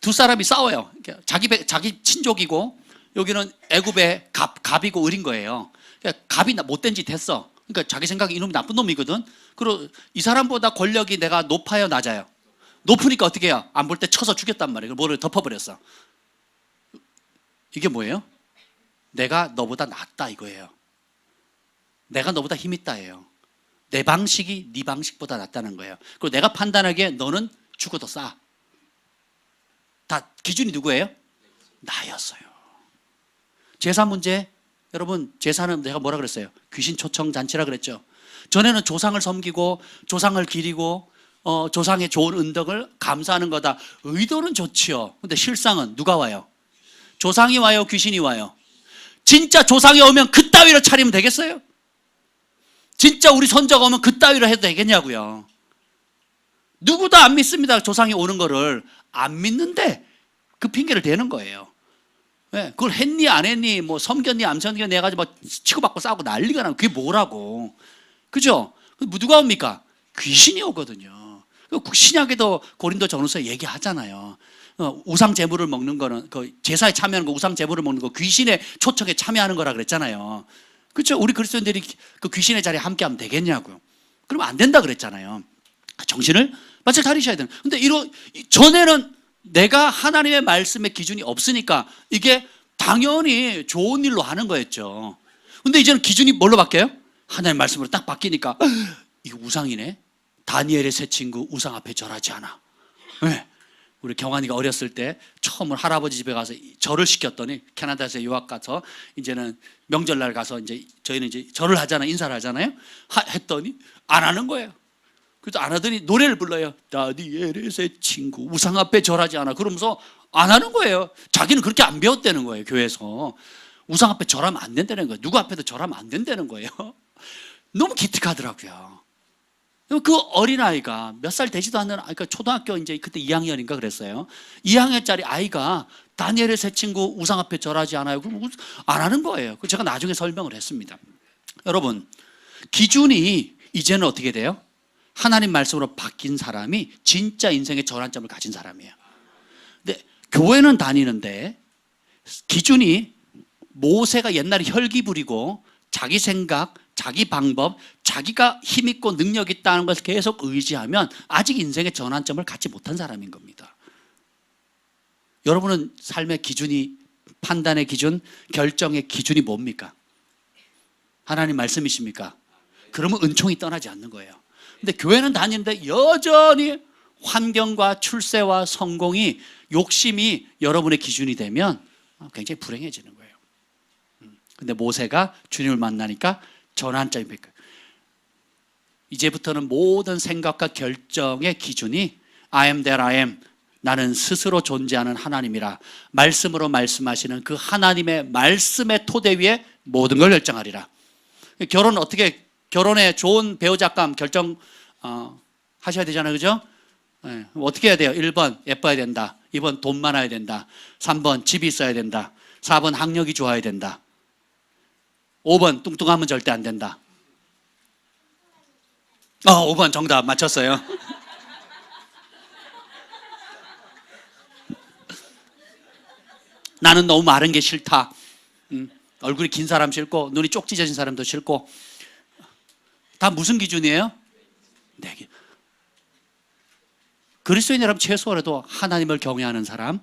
두 사람이 싸워요. 자기 친족이고 여기는 애굽의 갑이고 을인 거예요. 그러니까 갑이 못된 짓 했어. 그러니까 자기 생각에 이놈이 나쁜 놈이거든. 그리고 이 사람보다 권력이 내가 높아요, 낮아요? 높으니까 어떻게 해요? 안 볼 때 쳐서 죽였단 말이에요. 뭐를 덮어버렸어. 이게 뭐예요? 내가 너보다 낫다 이거예요. 내가 너보다 힘 있다예요. 내 방식이 네 방식보다 낫다는 거예요. 그리고 내가 판단하기에 너는 죽어도 싸. 다 기준이 누구예요? 나였어요. 제사 문제, 여러분 제사는 내가 뭐라 그랬어요? 귀신 초청 잔치라 그랬죠. 전에는 조상을 섬기고 조상을 기리고 조상의 좋은 은덕을 감사하는 거다. 의도는 좋지요. 근데 실상은 누가 와요? 조상이 와요? 귀신이 와요? 진짜 조상이 오면 그따위로 차리면 되겠어요? 진짜 우리 손자가 오면 그따위로 해도 되겠냐고요. 누구도 안 믿습니다. 조상이 오는 거를 안 믿는데 그 핑계를 대는 거예요. 그걸 했니 안 했니, 뭐 섬겼니 안 섬겼니 해가지고 막 치고받고 싸우고 난리가 나고, 그게 뭐라고. 그죠? 누가 옵니까? 귀신이 오거든요. 신약에도 고린도 전후서에 얘기하잖아요. 우상 제물을 먹는 거는, 그 제사에 참여하는 거, 우상 제물을 먹는 거 귀신의 초청에 참여하는 거라 그랬잖아요. 그렇죠? 우리 그리스도인들이 그 귀신의 자리에 함께하면 되겠냐고요. 그러면 안 된다 그랬잖아요. 정신을 바짝 차리셔야 되는. 근데 전에는 내가 하나님의 말씀의 기준이 없으니까 이게 당연히 좋은 일로 하는 거였죠. 근데 이제는 기준이 뭘로 바뀌어요? 하나님의 말씀으로 딱 바뀌니까 이거 우상이네. 다니엘의 새 친구 우상 앞에 절하지 않아. 우리 경환이가 어렸을 때 처음으로 할아버지 집에 가서 절을 시켰더니, 캐나다에서 유학 가서 이제는 명절날 가서 이제 저희는 이제 절을 하잖아, 인사를 하잖아요. 했더니 안 하는 거예요. 그래서 안 하더니 노래를 불러요. 다니엘의 새 친구 우상 앞에 절하지 않아. 그러면서 안 하는 거예요. 자기는 그렇게 안 배웠다는 거예요. 교회에서 우상 앞에 절하면 안 된다는 거예요. 누구 앞에도 절하면 안 된다는 거예요. 너무 기특하더라고요. 그 어린아이가 몇 살 되지도 않는, 그러니까 초등학교 이제 그때 2학년인가 그랬어요. 2학년짜리 아이가 다니엘의 새 친구 우상 앞에 절하지 않아요. 그럼 안 하는 거예요. 제가 나중에 설명을 했습니다. 여러분, 기준이 이제는 어떻게 돼요? 하나님 말씀으로 바뀐 사람이 진짜 인생의 전환점을 가진 사람이에요. 근데 교회는 다니는데 기준이 모세가 옛날에 혈기 부리고 자기 생각, 자기 방법, 자기가 힘있고 능력 있다는 것을 계속 의지하면 아직 인생의 전환점을 갖지 못한 사람인 겁니다. 여러분은 삶의 기준이, 판단의 기준, 결정의 기준이 뭡니까? 하나님 말씀이십니까? 그러면 은총이 떠나지 않는 거예요. 근데 교회는 다니는데 여전히 환경과 출세와 성공이, 욕심이 여러분의 기준이 되면 굉장히 불행해지는 거예요. 근데 모세가 주님을 만나니까 전환점이 바뀌어요. 이제부터는 모든 생각과 결정의 기준이 I am that I am, 나는 스스로 존재하는 하나님이라 말씀으로 말씀하시는 그 하나님의 말씀의 토대 위에 모든 걸 결정하리라. 결혼 어떻게, 결혼에 좋은 배우자감 결정 하셔야 되잖아요, 그죠? 네. 어떻게 해야 돼요? 1번 예뻐야 된다, 2번 돈 많아야 된다, 3번 집이 있어야 된다, 4번 학력이 좋아야 된다, 5번 뚱뚱하면 절대 안 된다. 5번 정답 맞췄어요. 나는 너무 마른 게 싫다. 얼굴이 긴 사람 싫고 눈이 쪽 찢어진 사람도 싫고. 다 무슨 기준이에요? 네. 그리스도인이라면 최소한도 하나님을 경외하는 사람,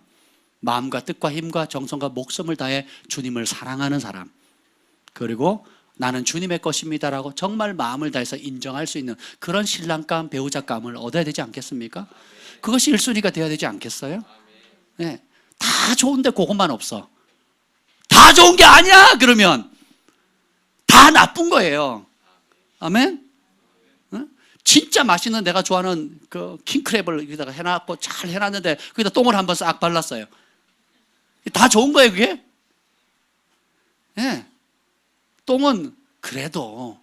마음과 뜻과 힘과 정성과 목숨을 다해 주님을 사랑하는 사람, 그리고 나는 주님의 것입니다라고 정말 마음을 다해서 인정할 수 있는 그런 신랑감, 배우자감을 얻어야 되지 않겠습니까? 그것이 1순위가 되어야 되지 않겠어요? 네. 다 좋은데 그것만 없어. 다 좋은 게 아니야 그러면 다 나쁜 거예요. 아멘? 진짜 맛있는, 내가 좋아하는 그 킹크랩을 여기다가 해놨고 잘 해놨는데 거기다 똥을 한번 싹 발랐어요. 다 좋은 거예요 그게? 네. 똥은 그래도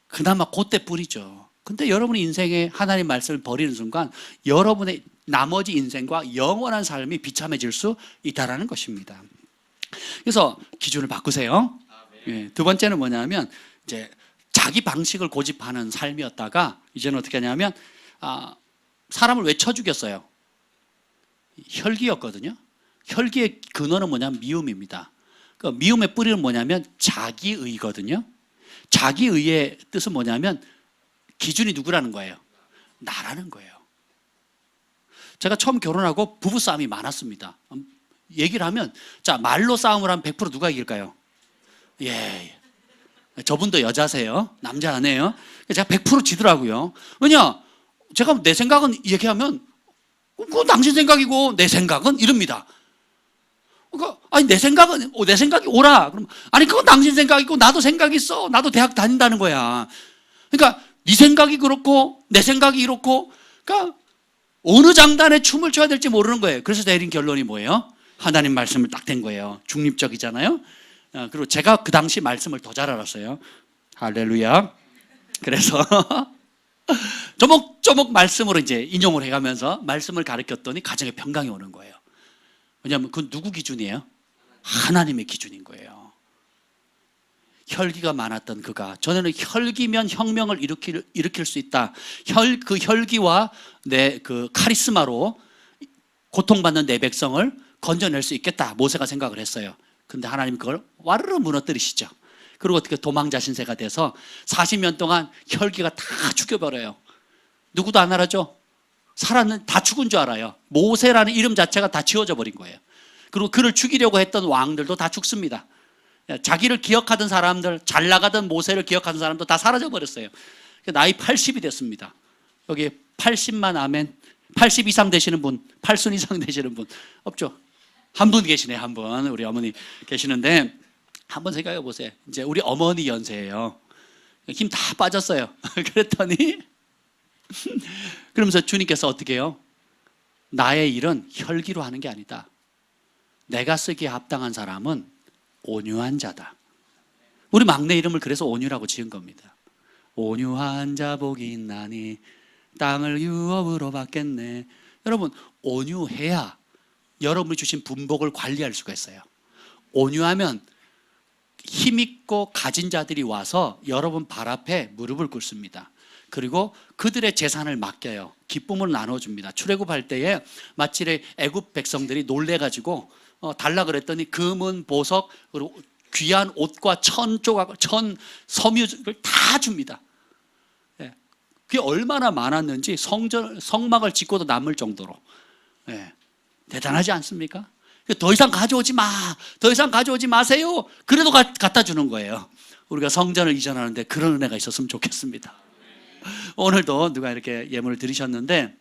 그나마 그때 뿌리죠. 근데 여러분의 인생에 하나님 말씀을 버리는 순간 여러분의 나머지 인생과 영원한 삶이 비참해질 수 있다는 것입니다. 그래서 기준을 바꾸세요. 예, 두 번째는 뭐냐면 이제 자기 방식을 고집하는 삶이었다가 이제는 어떻게 하냐면 사람을 왜 쳐 죽였어요? 혈기였거든요. 혈기의 근원은 뭐냐면 미움입니다. 그 미움의 뿌리는 뭐냐면 자기의거든요. 자기의의 뜻은 뭐냐면 기준이 누구라는 거예요? 나라는 거예요. 제가 처음 결혼하고 부부싸움이 많았습니다. 얘기를 하면, 자, 말로 싸움을 하면 100% 누가 이길까요? 예. 저분도 여자세요. 남자 아니에요. 제가 100% 지더라고요. 왜냐? 제가 내 생각은 얘기하면, 그건 당신 생각이고 내 생각은 이럽니다. 그러니까, 아니, 내 생각이 옳아. 그럼, 아니, 그건 당신 생각이고 나도 생각이 있어. 나도 대학 다닌다는 거야. 그러니까, 네 생각이 그렇고 내 생각이 이렇고, 그러니까 어느 장단에 춤을 춰야 될지 모르는 거예요. 그래서 내린 결론이 뭐예요? 하나님 말씀을 딱 된 거예요. 중립적이잖아요. 그리고 제가 그 당시 말씀을 더 잘 알았어요. 할렐루야. 그래서 조목조목 말씀으로 이제 인용을 해가면서 말씀을 가르쳤더니 가정에 평강이 오는 거예요. 왜냐하면 그건 누구 기준이에요? 하나님의 기준인 거예요. 혈기가 많았던 그가, 전에는 혈기면 혁명을 일으킬 수 있다. 그 혈기와 내 그 카리스마로 고통받는 내 백성을 건져낼 수 있겠다. 모세가 생각을 했어요. 근데 하나님 그걸 와르르 무너뜨리시죠. 그리고 어떻게 도망자 신세가 돼서 40년 동안 혈기가 다 죽여버려요. 누구도 안 알아죠? 살았는 다 죽은 줄 알아요. 모세라는 이름 자체가 다 지워져 버린 거예요. 그리고 그를 죽이려고 했던 왕들도 다 죽습니다. 자기를 기억하던 사람들, 잘 나가던 모세를 기억하던 사람도 다 사라져 버렸어요. 나이 80이 됐습니다. 여기 80만 아멘. 80 이상 되시는 분, 8순 이상 되시는 분 없죠? 한 분 계시네. 한 분, 우리 어머니 계시는데 한번 생각해 보세요. 이제 우리 어머니 연세예요. 힘 다 빠졌어요. 그랬더니 그러면서 주님께서 어떻게 해요? 나의 일은 혈기로 하는 게 아니다. 내가 쓰기에 합당한 사람은 온유한 자다. 우리 막내 이름을 그래서 온유라고 지은 겁니다. 온유한 자 복이 있나니 땅을 유업으로 받겠네. 여러분, 온유해야 여러분이 주신 분복을 관리할 수가 있어요. 온유하면 힘있고 가진 자들이 와서 여러분 발 앞에 무릎을 꿇습니다. 그리고 그들의 재산을 맡겨요. 기쁨을 나눠줍니다. 출애굽할 때에 마치 애굽 백성들이 놀래가지고 달라 그랬더니 금은 보석 그리고 귀한 옷과 천 조각, 천 섬유를 다 줍니다. 예. 그게 얼마나 많았는지 성막을 짓고도 남을 정도로. 예. 대단하지 않습니까? 더 이상 가져오지 마. 더 이상 가져오지 마세요. 그래도 갖다 주는 거예요. 우리가 성전을 이전하는데 그런 은혜가 있었으면 좋겠습니다. 오늘도 누가 이렇게 예물을 드리셨는데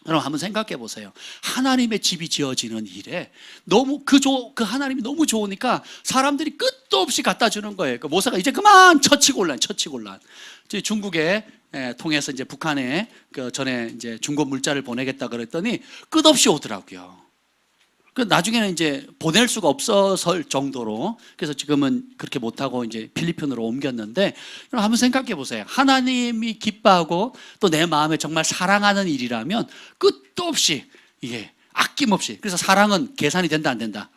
여러분 한번 생각해 보세요. 하나님의 집이 지어지는 일에 너무 그 하나님이 너무 좋으니까 사람들이 끝도 없이 갖다 주는 거예요. 그 모세가 이제 그만 처치곤란. 중국에 통해서 이제 북한에 그 전에 이제 중고 물자를 보내겠다 그랬더니 끝없이 오더라고요. 그 나중에는 이제 보낼 수가 없었을 정도로, 그래서 지금은 그렇게 못하고 이제 필리핀으로 옮겼는데, 한번 생각해 보세요. 하나님이 기뻐하고 또 내 마음에 정말 사랑하는 일이라면 끝도 없이, 이게 아낌없이. 그래서 사랑은 계산이 된다 안 된다?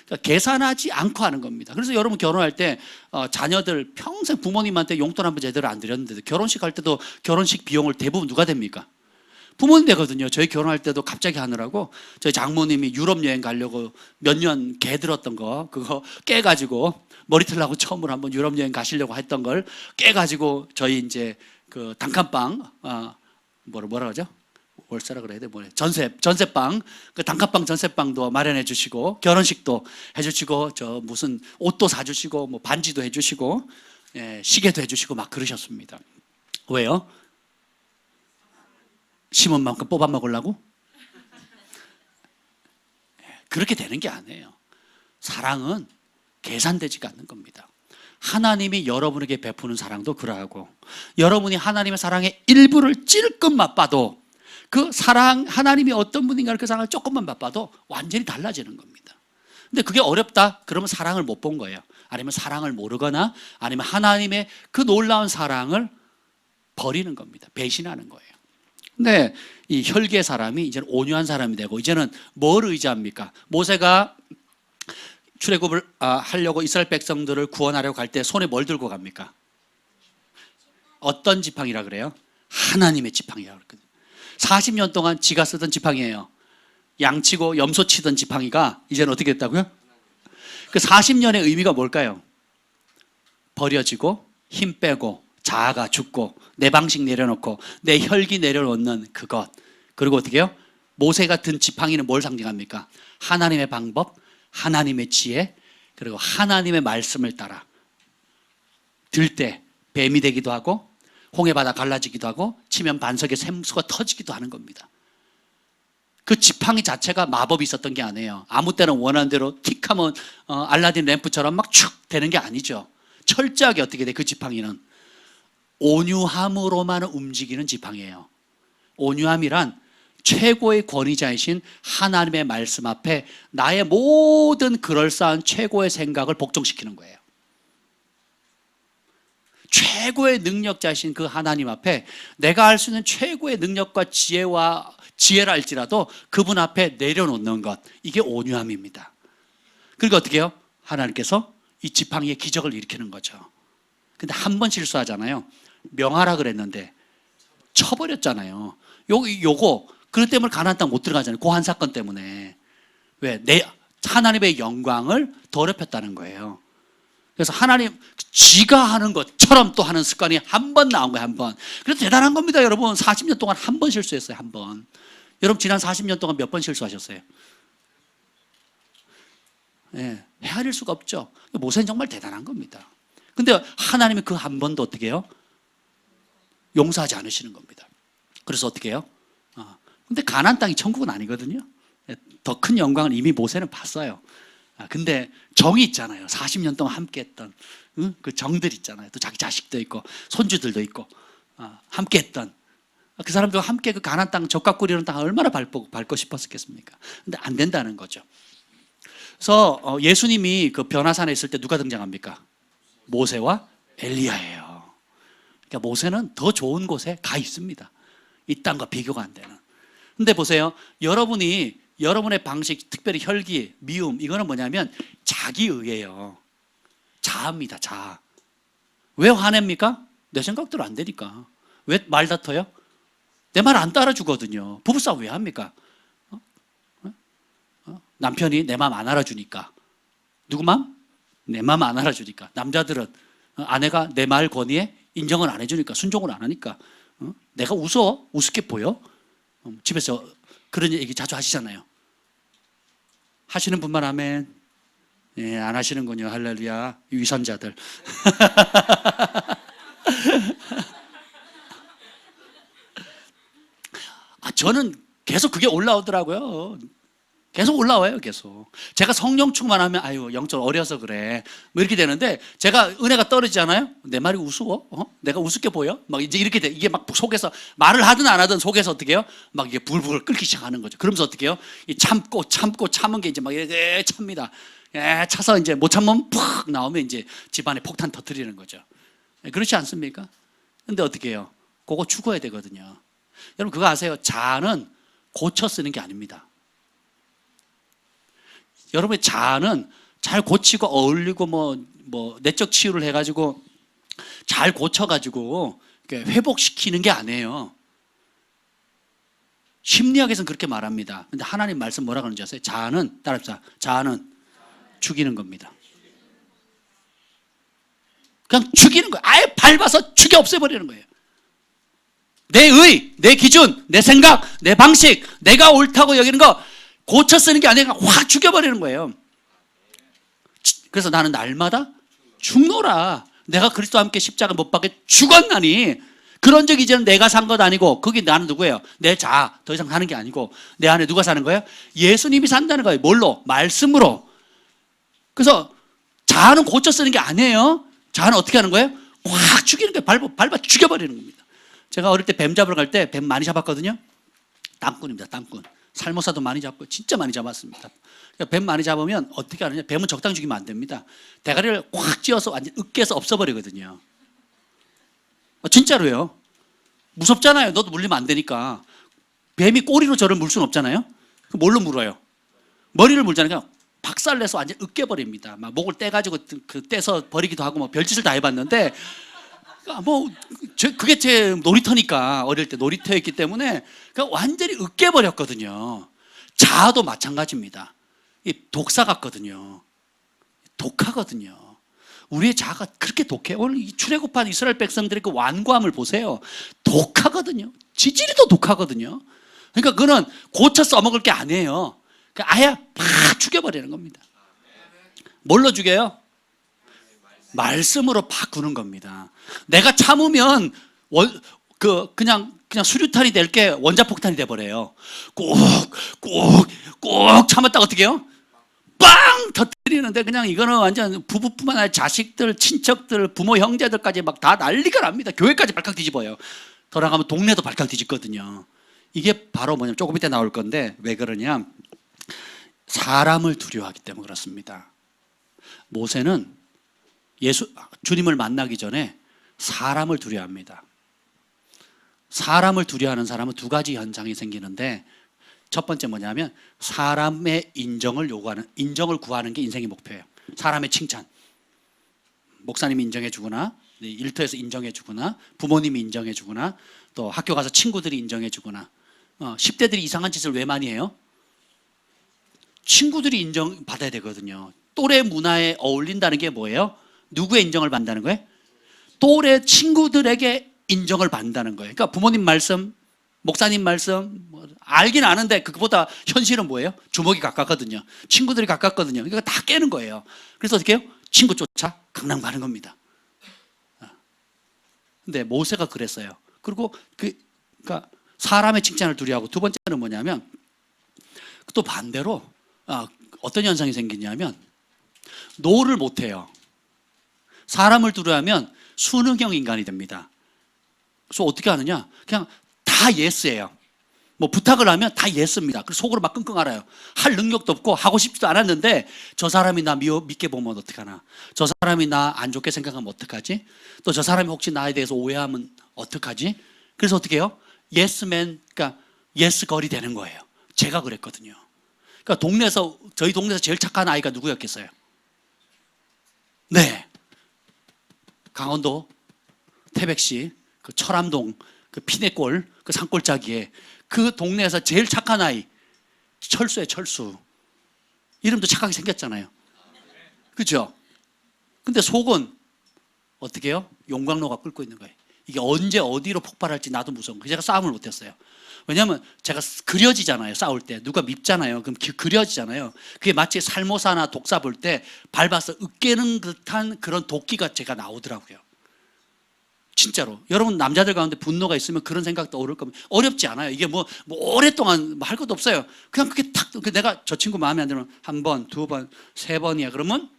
그러니까 계산하지 않고 하는 겁니다. 그래서 여러분 결혼할 때 자녀들 평생 부모님한테 용돈 한번 제대로 안 드렸는데 결혼식 할 때도 결혼식 비용을 대부분 누가 댑니까? 부모님 되거든요. 저희 결혼할 때도 갑자기 하느라고 저희 장모님이 유럽 여행 가려고 몇 년 개 들었던 거 그거 깨가지고 머리털 나고 처음으로 한번 유럽 여행 가시려고 했던 걸 깨가지고 저희 이제 그 단칸방 뭐라 그러죠? 월세라 그래야 돼 뭐래 전세방 그 단칸방 전세방도 마련해 주시고 결혼식도 해주시고 저 무슨 옷도 사주시고 뭐 반지도 해주시고 시계도 해주시고 막 그러셨습니다. 왜요? 심은 만큼 뽑아 먹으려고? 그렇게 되는 게 아니에요. 사랑은 계산되지가 않는 겁니다. 하나님이 여러분에게 베푸는 사랑도 그러하고 여러분이 하나님의 사랑의 일부를 찔끔 맛봐도 그 사랑, 하나님이 어떤 분인가를 그 사랑을 조금만 맛봐도 완전히 달라지는 겁니다. 근데 그게 어렵다? 그러면 사랑을 못 본 거예요. 아니면 사랑을 모르거나 아니면 하나님의 그 놀라운 사랑을 버리는 겁니다. 배신하는 거예요. 근데 이 혈기의 사람이 이제는 온유한 사람이 되고 이제는 뭘 의지합니까? 모세가 출애굽을 하려고 이스라엘 백성들을 구원하려고 갈 때 손에 뭘 들고 갑니까? 어떤 지팡이라 그래요? 하나님의 지팡이라고 그랬거든요. 40년 동안 지가 쓰던 지팡이에요. 양치고 염소 치던 지팡이가 이제는 어떻게 됐다고요? 그 40년의 의미가 뭘까요? 버려지고 힘 빼고 자아가 죽고 내 방식 내려놓고 내 혈기 내려놓는 그것. 그리고 어떻게 해요? 모세가 든 지팡이는 뭘 상징합니까? 하나님의 방법, 하나님의 지혜, 그리고 하나님의 말씀을 따라 들 때 뱀이 되기도 하고 홍해바다 갈라지기도 하고 치면 반석의 샘수가 터지기도 하는 겁니다. 그 지팡이 자체가 마법이 있었던 게 아니에요. 아무 때나 원하는 대로 틱하면 알라딘 램프처럼 막 축 되는 게 아니죠. 철저하게 어떻게 돼? 그 지팡이는 온유함으로만 움직이는 지팡이에요. 온유함이란 최고의 권위자이신 하나님의 말씀 앞에 나의 모든 그럴싸한 최고의 생각을 복종시키는 거예요. 최고의 능력자이신 그 하나님 앞에 내가 할 수 있는 최고의 능력과 지혜라 할지라도 그분 앞에 내려놓는 것, 이게 온유함입니다. 그리고 어떻게 해요? 하나님께서 이 지팡이의 기적을 일으키는 거죠. 근데 한 번 실수하잖아요. 명하라 그랬는데 쳐버렸잖아요. 요거 그것 때문에 가나안 땅 못 들어가잖아요. 그 한 사건 때문에. 왜? 하나님의 영광을 더럽혔다는 거예요. 그래서 하나님 쥐가 하는 것처럼 또 하는 습관이 한 번 나온 거예요. 한 번. 그래서 대단한 겁니다. 여러분 40년 동안 한 번 실수했어요. 한 번. 여러분 지난 40년 동안 몇 번 실수하셨어요? 헤아릴 수가 없죠. 모세는 정말 대단한 겁니다. 근데 하나님이 그 한 번도 어떻게 해요? 용서하지 않으시는 겁니다. 그래서 어떻게 해요? 근데 가나안 땅이 천국은 아니거든요. 더 큰 영광을 이미 모세는 봤어요. 근데 정이 있잖아요. 40년 동안 함께 했던 그 정들 있잖아요. 또 자기 자식도 있고 손주들도 있고 함께 했던 그 사람들과 함께 그 가나안 땅 젖과 꿀이는 땅 얼마나 밟고 싶었겠습니까? 근데 안 된다는 거죠. 그래서 예수님이 그 변화산에 있을 때 누가 등장합니까? 모세와 엘리야예요. 그러니까 모세는 더 좋은 곳에 가 있습니다. 이 땅과 비교가 안 되는. 근데 보세요. 여러분의 방식, 특별히 혈기, 미움, 이거는 뭐냐면 자기의예요. 자아입니다. 자아. 왜 화냅니까? 내 생각대로 안 되니까. 왜 말 다퉈요? 내 말 안 따라주거든요. 부부싸움 왜 합니까? 남편이 내 마음 안 알아주니까. 누구 마음? 내 마음 안 알아주니까. 남자들은 아내가 내 말 권위에 인정을 안 해주니까, 순종을 안 하니까. 내가 우습게 보여? 집에서 그런 얘기 자주 하시잖아요. 하시는 분만 아멘. 예, 안 하시는군요. 할렐루야. 위선자들. 저는 계속 그게 올라오더라고요. 계속 올라와요, 계속. 제가 성령 충만하면, 아유, 영적 어려서 그래. 뭐 이렇게 되는데, 제가 은혜가 떨어지잖아요? 내 말이 우스워? 내가 우습게 보여? 막 이제 이렇게 돼. 이게 막 속에서, 말을 하든 안 하든 속에서 어떻게 해요? 막 이게 불불 끓기 시작하는 거죠. 그러면서 어떻게 해요? 이 참은 게 이제 막 이렇게 찹니다. 차서 이제 못 참으면 푹 나오면 이제 집안에 폭탄 터뜨리는 거죠. 그렇지 않습니까? 근데 어떻게 해요? 그거 죽어야 되거든요. 여러분, 그거 아세요? 자아는 고쳐 쓰는 게 아닙니다. 여러분의 자아는 잘 고치고 어울리고 내적 치유를 해가지고 잘 고쳐가지고 회복시키는 게 아니에요. 심리학에서는 그렇게 말합니다. 근데 하나님 말씀 뭐라 그러는지 아세요? 자아는, 따라합시다. 자아는 죽이는 겁니다. 그냥 죽이는 거예요. 아예 밟아서 죽여 없애버리는 거예요. 내 기준, 내 생각, 내 방식, 내가 옳다고 여기는 거 고쳐 쓰는 게 아니라 확 죽여버리는 거예요. 그래서 나는 날마다 죽노라. 내가 그리스도와 함께 십자가 못 박게 죽었나니. 그런 적 이제는 내가 산 것 아니고, 그게 나는 누구예요? 내 자아. 더 이상 사는 게 아니고, 내 안에 누가 사는 거예요? 예수님이 산다는 거예요. 뭘로? 말씀으로. 그래서 자아는 고쳐 쓰는 게 아니에요. 자아는 어떻게 하는 거예요? 확 죽이는 거예요. 밟아 죽여버리는 겁니다. 제가 어릴 때 뱀 잡으러 갈 때 뱀 많이 잡았거든요. 땅꾼입니다. 땅꾼. 살모사도 많이 잡고 진짜 많이 잡았습니다. 뱀 많이 잡으면 어떻게 하느냐? 뱀은 적당히 죽이면 안 됩니다. 대가리를 확 찧어서 완전 으깨서 없애버리거든요. 진짜로요. 무섭잖아요. 너도 물리면 안 되니까. 뱀이 꼬리로 저를 물 수는 없잖아요. 뭘로 물어요? 머리를 물잖아요. 그냥 박살내서 완전 으깨버립니다. 막 목을 떼가지고 떼서 버리기도 하고 뭐 별짓을 다 해봤는데, 그게 제 놀이터니까, 어릴 때 놀이터였기 때문에 그냥 완전히 으깨버렸거든요. 자아도 마찬가지입니다. 이 독사 같거든요. 독하거든요. 우리의 자아가 그렇게 독해요. 오늘 이 출애굽한 이스라엘 백성들의 그 완고함을 보세요. 독하거든요. 지질이도 독하거든요. 그러니까 그거는 고쳐 써먹을 게 아니에요. 그러니까 아예 팍 죽여버리는 겁니다. 뭘로 죽여요? 말씀으로 바꾸는 겁니다. 내가 참으면 그냥 수류탄이 될 게 원자폭탄이 돼버려요. 꼭 참았다가 어떻게 해요? 빵! 터뜨리는데, 그냥 이거는 완전 부부뿐만 아니라 자식들, 친척들, 부모, 형제들까지 막 다 난리가 납니다. 교회까지 발칵 뒤집어요. 돌아가면 동네도 발칵 뒤집거든요. 이게 바로 뭐냐면, 조금 이따 나올 건데, 왜 그러냐? 사람을 두려워하기 때문에 그렇습니다. 모세는 주님을 만나기 전에 사람을 두려워합니다. 사람을 두려워하는 사람은 두 가지 현상이 생기는데, 첫 번째 뭐냐면 사람의 인정을 구하는 게 인생의 목표예요. 사람의 칭찬. 목사님이 인정해 주거나, 일터에서 인정해 주거나, 부모님이 인정해 주거나, 또 학교 가서 친구들이 인정해 주거나. 10대들이 이상한 짓을 왜 많이 해요? 친구들이 인정받아야 되거든요. 또래 문화에 어울린다는 게 뭐예요? 누구의 인정을 받는다는 거예요? 또래 친구들에게 인정을 받는다는 거예요. 그러니까 부모님 말씀, 목사님 말씀 알긴 아는데 그것보다 현실은 뭐예요? 주먹이 가깝거든요. 친구들이 가깝거든요. 그러니까 다 깨는 거예요. 그래서 어떻게 해요? 친구 쫓아 강남 가는 겁니다. 근데 모세가 그랬어요. 그리고 그러니까 사람의 칭찬을 두려워하고, 두 번째는 뭐냐면 또 반대로 어떤 현상이 생기냐면 노를 못해요. 사람을 두려워하면 수능형 인간이 됩니다. 그래서 어떻게 하느냐? 그냥 다 예스예요. 뭐 부탁을 하면 다 예스입니다. 그래서 속으로 막 끙끙 앓아요. 할 능력도 없고 하고 싶지도 않았는데 저 사람이 나 믿게 보면 어떡하나, 저 사람이 나 안 좋게 생각하면 어떡하지, 또 저 사람이 혹시 나에 대해서 오해하면 어떡하지. 그래서 어떻게 해요? 예스맨, 그러니까 예스걸이 되는 거예요. 제가 그랬거든요. 그러니까 저희 동네에서 제일 착한 아이가 누구였겠어요? 네, 강원도 태백시 그 철암동 그 피내골 그 산골짜기에 그 동네에서 제일 착한 아이, 철수예요. 철수. 이름도 착하게 생겼잖아요. 그죠? 근데 속은 어떻게 해요? 용광로가 끓고 있는 거예요. 이게 언제 어디로 폭발할지 나도 무서운 거예요. 제가 싸움을 못했어요. 왜냐하면 제가 그려지잖아요. 싸울 때 누가 밉잖아요. 그럼 그려지잖아요. 그게 마치 살모사나 독사 볼 때 밟아서 으깨는 듯한 그런 도끼가 제가 나오더라고요. 진짜로. 여러분 남자들 가운데 분노가 있으면 그런 생각도 어려울 겁니다. 어렵지 않아요. 이게 뭐 오랫동안 할 것도 없어요. 그냥 그게 탁, 내가 저 친구 마음에 안 들면 한 번, 두 번, 세 번이야. 그러면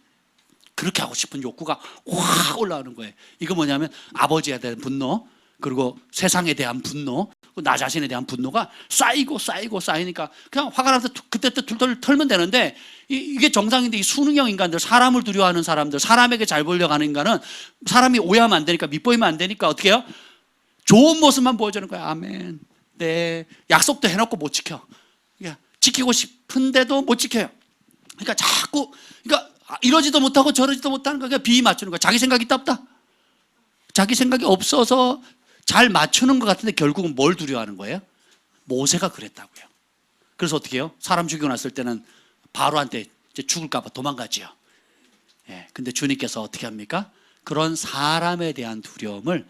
그렇게 하고 싶은 욕구가 확 올라오는 거예요. 이거 뭐냐면 아버지에 대한 분노, 그리고 세상에 대한 분노, 나 자신에 대한 분노가 쌓이니까 그냥 화가 나서 그때 툴툴 털면 되는데, 이게 정상인데 이 수능형 인간들, 사람을 두려워하는 사람들, 사람에게 잘 보이려고 하는 인간은 사람이 오해하면 안 되니까, 밉보이면 안 되니까 어떻게 해요? 좋은 모습만 보여주는 거야. 아멘. 네. 약속도 해놓고 못 지켜. 지키고 싶은데도 못 지켜요. 그러니까 자꾸, 그러니까 이러지도 못하고 저러지도 못하는 거야. 비위 맞추는 거야. 자기 생각이 있다 없다? 자기 생각이 없어서 잘 맞추는 것 같은데 결국은 뭘 두려워하는 거예요? 모세가 그랬다고요. 그래서 어떻게 해요? 사람 죽이고 났을 때는 바로한테 죽을까 봐 도망가지요. 예, 근데 주님께서 어떻게 합니까? 그런 사람에 대한 두려움을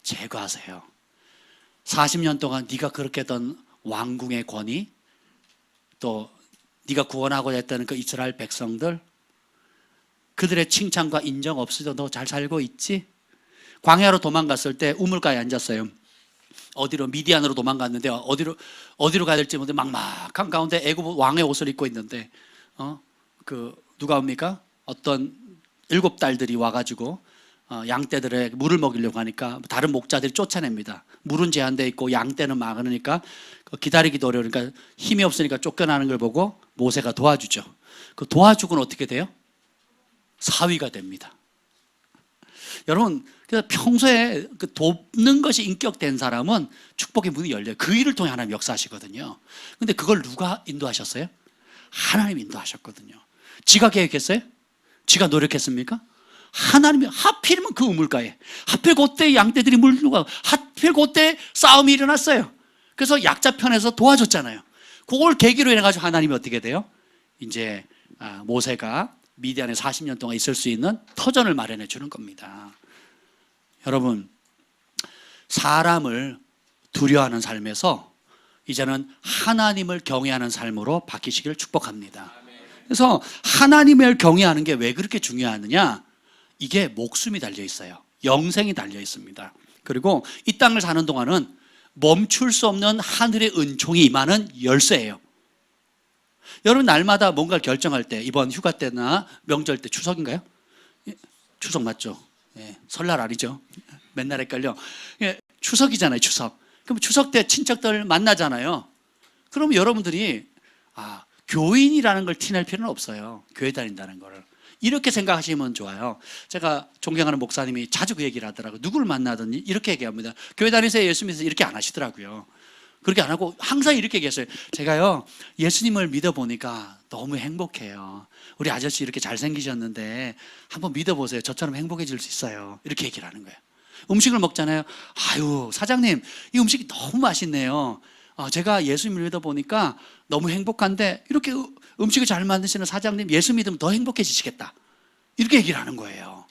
제거하세요. 40년 동안 네가 그렇게 했던 왕궁의 권위, 또 네가 구원하고자 했던 그 이스라엘 백성들, 그들의 칭찬과 인정 없이도 너 잘 살고 있지? 광야로 도망갔을 때 우물가에 앉았어요. 어디로? 미디안으로 도망갔는데 어디로 가야 될지 모르는데 막막한 가운데 애굽 왕의 옷을 입고 있는데 누가 옵니까? 어떤 7딸들이 와가지고 양떼들의 물을 먹이려고 하니까 다른 목자들이 쫓아냅니다. 물은 제한되어 있고 양떼는 많으니까 기다리기도 어려우니까 힘이 없으니까 쫓겨나는 걸 보고 모세가 도와주죠. 그 도와주고는 어떻게 돼요? 사위가 됩니다. 여러분, 그래서 평소에 그 돕는 것이 인격된 사람은 축복의 문이 열려요. 그 일을 통해 하나님 역사하시거든요. 근데 그걸 누가 인도하셨어요? 하나님 인도하셨거든요. 지가 계획했어요? 지가 노력했습니까? 하나님이. 하필이면 그 우물가에, 하필 그때 양떼들이 물고 가고, 하필 그때 싸움이 일어났어요. 그래서 약자 편에서 도와줬잖아요. 그걸 계기로 해가지고 하나님이 어떻게 돼요? 이제 모세가 미디안에 40년 동안 있을 수 있는 터전을 마련해 주는 겁니다. 여러분, 사람을 두려워하는 삶에서 이제는 하나님을 경외하는 삶으로 바뀌시기를 축복합니다. 그래서 하나님을 경외하는 게 왜 그렇게 중요하느냐? 이게 목숨이 달려 있어요. 영생이 달려 있습니다. 그리고 이 땅을 사는 동안은 멈출 수 없는 하늘의 은총이 임하는 열쇠예요. 여러분, 날마다 뭔가를 결정할 때, 이번 휴가 때나 명절 때, 추석인가요? 추석 맞죠? 예, 설날 아니죠? 맨날 헷갈려. 예, 추석이잖아요, 추석. 그럼 추석 때 친척들 만나잖아요. 그럼 여러분들이 교인이라는 걸 티낼 필요는 없어요. 교회 다닌다는 거를. 이렇게 생각하시면 좋아요. 제가 존경하는 목사님이 자주 그 얘기를 하더라고요. 누구를 만나든 이렇게 얘기합니다. 교회 다니세요, 예수 믿으세요, 이렇게 안 하시더라고요. 그렇게 안 하고 항상 이렇게 얘기했어요. 제가요, 예수님을 믿어보니까 너무 행복해요. 우리 아저씨 이렇게 잘생기셨는데 한번 믿어보세요. 저처럼 행복해질 수 있어요. 이렇게 얘기를 하는 거예요. 음식을 먹잖아요. 아유, 사장님, 이 음식이 너무 맛있네요. 제가 예수님을 믿어보니까 너무 행복한데, 이렇게 음식을 잘 만드시는 사장님, 예수 믿으면 더 행복해지시겠다. 이렇게 얘기를 하는 거예요.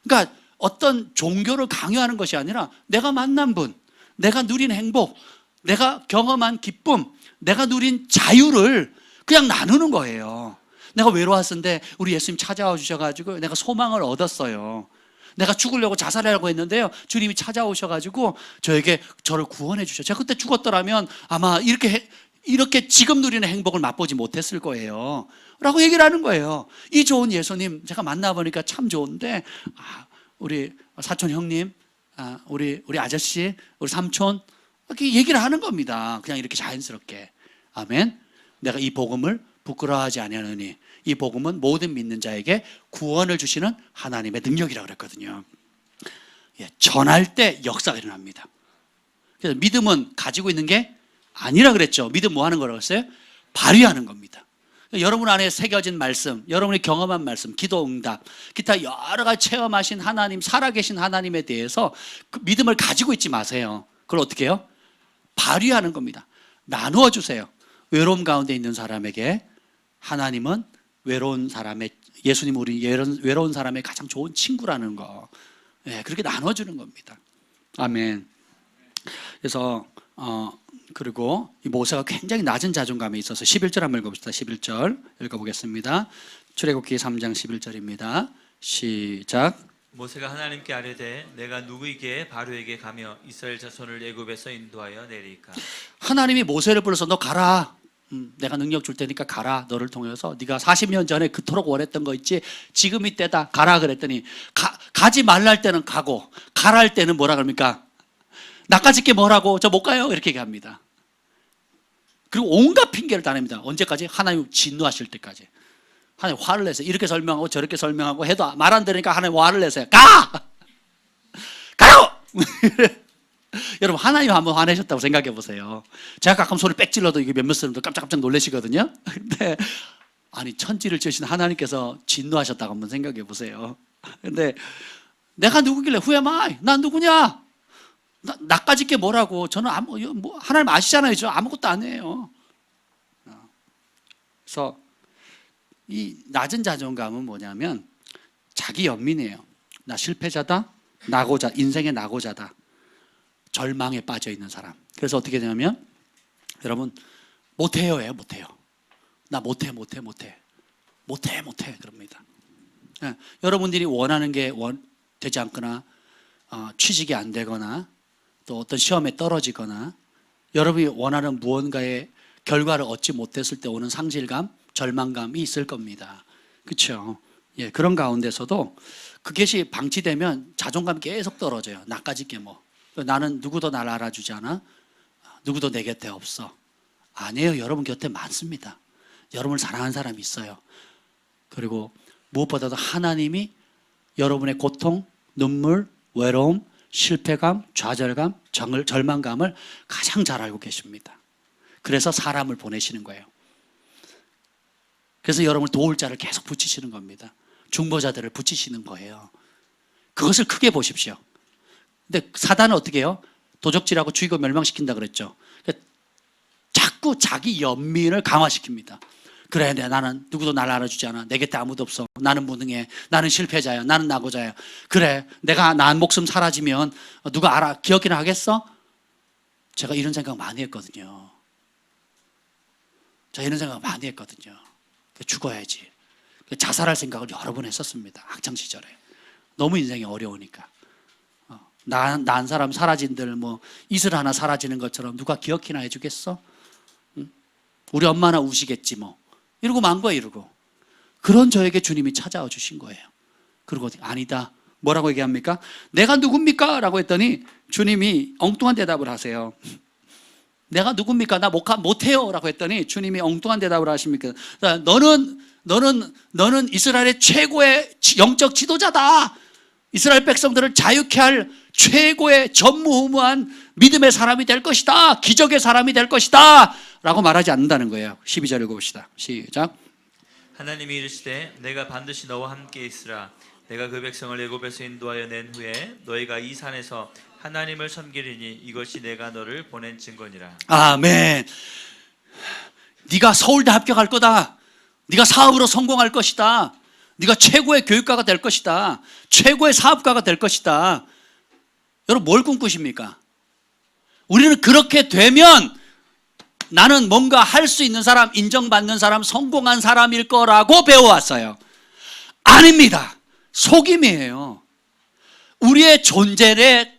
그러니까 어떤 종교를 강요하는 것이 아니라 내가 만난 분, 내가 누린 행복, 내가 경험한 기쁨, 내가 누린 자유를 그냥 나누는 거예요. 내가 외로웠는데 우리 예수님 찾아와 주셔가지고 내가 소망을 얻었어요. 내가 죽으려고 자살하려고 했는데요, 주님이 찾아오셔가지고 저를 구원해 주셔. 제가 그때 죽었더라면 아마 이렇게 지금 누리는 행복을 맛보지 못했을 거예요 라고 얘기를 하는 거예요. 이 좋은 예수님 제가 만나보니까 참 좋은데, 우리 사촌 형님, 우리 아저씨, 우리 삼촌, 이렇게 얘기를 하는 겁니다. 그냥 이렇게 자연스럽게. 아멘. 내가 이 복음을 부끄러워하지 아니하노니 이 복음은 모든 믿는 자에게 구원을 주시는 하나님의 능력이라고 그랬거든요. 예, 전할 때 역사가 일어납니다. 그래서 믿음은 가지고 있는 게 아니라 그랬죠. 믿음 뭐 하는 거라고 했어요? 발휘하는 겁니다. 여러분 안에 새겨진 말씀, 여러분이 경험한 말씀, 기도 응답, 기타 여러 가지 체험하신 하나님, 살아계신 하나님에 대해서 그 믿음을 가지고 있지 마세요. 그걸 어떻게 해요? 발휘하는 겁니다. 나누어 주세요. 외로움 가운데 있는 사람에게 하나님은 외로운 사람의, 예수님 우리 외로운 사람의 가장 좋은 친구라는 거, 예, 그렇게 나눠주는 겁니다. 아멘. 그래서 그리고 이 모세가 굉장히 낮은 자존감에 있어서 11절 한번 읽어봅시다. 11절 읽어보겠습니다. 출애굽기 3장 11절입니다. 시작. 모세가 하나님께 아뢰되 내가 누구에게 바로에게 가며 이스라엘 자손을 애굽에서 인도하여 내리까. 하나님이 모세를 불러서 너 가라. 내가 능력 줄 테니까 가라. 너를 통해서 네가 40년 전에 그토록 원했던 거 있지? 지금이 때다. 가라 그랬더니 가지 말라 할 때는 가고 가라 할 때는 뭐라 그럽니까? 나까짓게 뭐라고? 저 못 가요. 이렇게 얘기합니다. 그리고 온갖 핑계를 다 냅니다. 언제까지? 하나님 진노하실 때까지. 하나님 화를 내세요. 이렇게 설명하고 저렇게 설명하고 해도 말 안 들으니까 하나님 화를 내세요. 가! 가요! 여러분 하나님 한번 화내셨다고 생각해 보세요. 제가 가끔 소리 빽 질러도 이게 몇몇 사람들 깜짝깜짝 놀라시거든요. 근데 아니 천지를 지으신 하나님께서 진노하셨다고 한번 생각해 보세요. 근데 내가 누구길래 후회마이? 난 누구냐? 나까짓 게 뭐라고? 저는 하나님 아시잖아요. 저 아무것도 안 해요. 그래서 이 낮은 자존감은 뭐냐면 자기 연민이에요. 나 실패자다, 낙오자, 인생의 낙오자다, 절망에 빠져 있는 사람. 그래서 어떻게 되냐면 여러분 못해요예요. 못해요. 나 못해 그럽니다. 예, 여러분들이 원하는 게 되지 않거나 취직이 안 되거나 또 어떤 시험에 떨어지거나 여러분이 원하는 무언가의 결과를 얻지 못했을 때 오는 상실감, 절망감이 있을 겁니다. 그렇죠? 예, 그런 가운데서도 그것이 방치되면 자존감이 계속 떨어져요. 나까짓 게 뭐. 나는 누구도 나를 알아주지 않아? 누구도 내 곁에 없어. 아니에요. 여러분 곁에 많습니다. 여러분을 사랑하는 사람이 있어요. 그리고 무엇보다도 하나님이 여러분의 고통, 눈물, 외로움, 실패감, 좌절감, 절망감을 가장 잘 알고 계십니다. 그래서 사람을 보내시는 거예요. 그래서 여러분을 도울 자를 계속 붙이시는 겁니다. 중보자들을 붙이시는 거예요. 그것을 크게 보십시오. 근데 사단은 어떻게 해요? 도적질하고 죽이고 멸망시킨다 그랬죠. 자꾸 자기 연민을 강화시킵니다. 그래, 나는 누구도 나를 알아주지 않아. 내 곁에 아무도 없어. 나는 무능해. 나는 실패자야. 나는 낙오자야. 그래, 내가 난 목숨 사라지면 누가 기억이나 하겠어? 제가 이런 생각 많이 했거든요. 죽어야지. 자살할 생각을 여러 번 했었습니다. 학창시절에. 너무 인생이 어려우니까. 난 사람 사라진들 이슬 하나 사라지는 것처럼 누가 기억이나 해주겠어? 응? 우리 엄마나 우시겠지 뭐. 이러고 만 거야, 이러고. 그런 저에게 주님이 찾아와 주신 거예요. 그리고 아니다. 뭐라고 얘기합니까? 내가 누굽니까? 라고 했더니 주님이 엉뚱한 대답을 하세요. 내가 누굽니까? 나 못해요. 라고 했더니 주님이 엉뚱한 대답을 하십니까? 너는 이스라엘의 최고의 영적 지도자다. 이스라엘 백성들을 자유케 할 최고의 전무후무한 믿음의 사람이 될 것이다. 기적의 사람이 될 것이다. 라고 말하지 않는다는 거예요. 12절 읽어봅시다. 시작. 하나님이 이르시되 내가 반드시 너와 함께 있으라. 내가 그 백성을 애굽에서 인도하여 낸 후에 너희가 이 산에서 하나님을 섬기리니 이것이 내가 너를 보낸 증거니라. 아멘. 네가 서울대 합격할 거다. 네가 사업으로 성공할 것이다. 네가 최고의 교육가가 될 것이다. 최고의 사업가가 될 것이다. 여러분 뭘 꿈꾸십니까? 우리는 그렇게 되면 나는 뭔가 할 수 있는 사람, 인정받는 사람, 성공한 사람일 거라고 배워왔어요. 아닙니다. 속임이에요. 우리의 존재의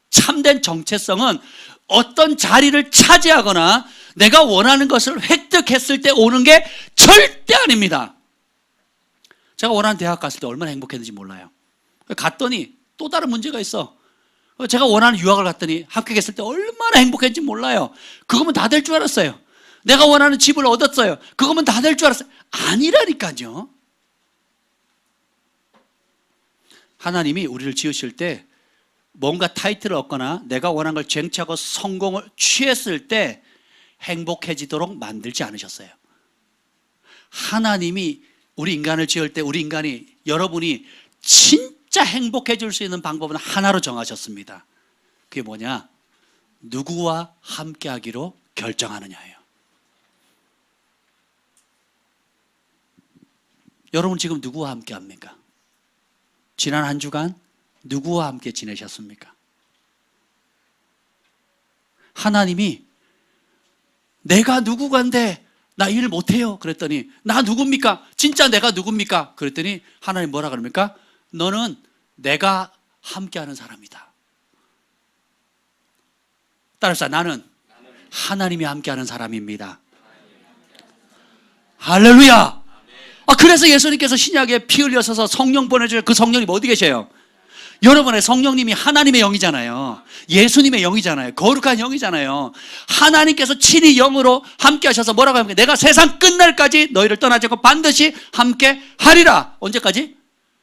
참된 정체성은 어떤 자리를 차지하거나 내가 원하는 것을 획득했을 때 오는 게 절대 아닙니다. 제가 원하는 대학 갔을 때 얼마나 행복했는지 몰라요. 갔더니 또 다른 문제가 있어. 제가 원하는 유학을 갔더니 합격했을 때 얼마나 행복했는지 몰라요. 그거면 다 될 줄 알았어요. 내가 원하는 집을 얻었어요. 그거면 다 될 줄 알았어요. 아니라니까요. 하나님이 우리를 지으실 때 뭔가 타이틀을 얻거나 내가 원하는 걸 쟁취하고 성공을 취했을 때 행복해지도록 만들지 않으셨어요. 하나님이 우리 인간을 지을 때 우리 인간이 여러분이 진짜 행복해질 수 있는 방법은 하나로 정하셨습니다. 그게 뭐냐? 누구와 함께하기로 결정하느냐예요. 여러분 지금 누구와 함께합니까? 지난 한 주간 누구와 함께 지내셨습니까? 하나님이 내가 누구간데 나 일 못해요 그랬더니 나 누굽니까? 진짜 내가 누굽니까? 그랬더니 하나님 뭐라 그럽니까? 너는 내가 함께하는 사람이다. 따라서 나는 하나님이 함께하는 사람입니다. 할렐루야. 그래서 예수님께서 신약에 피 흘려서서 성령 보내줄 그 성령님 어디 계셔요? 여러분의 성령님이 하나님의 영이잖아요. 예수님의 영이잖아요. 거룩한 영이잖아요. 하나님께서 친히 영으로 함께 하셔서 뭐라고 합니까? 내가 세상 끝날까지 너희를 떠나지 않고 반드시 함께 하리라. 언제까지?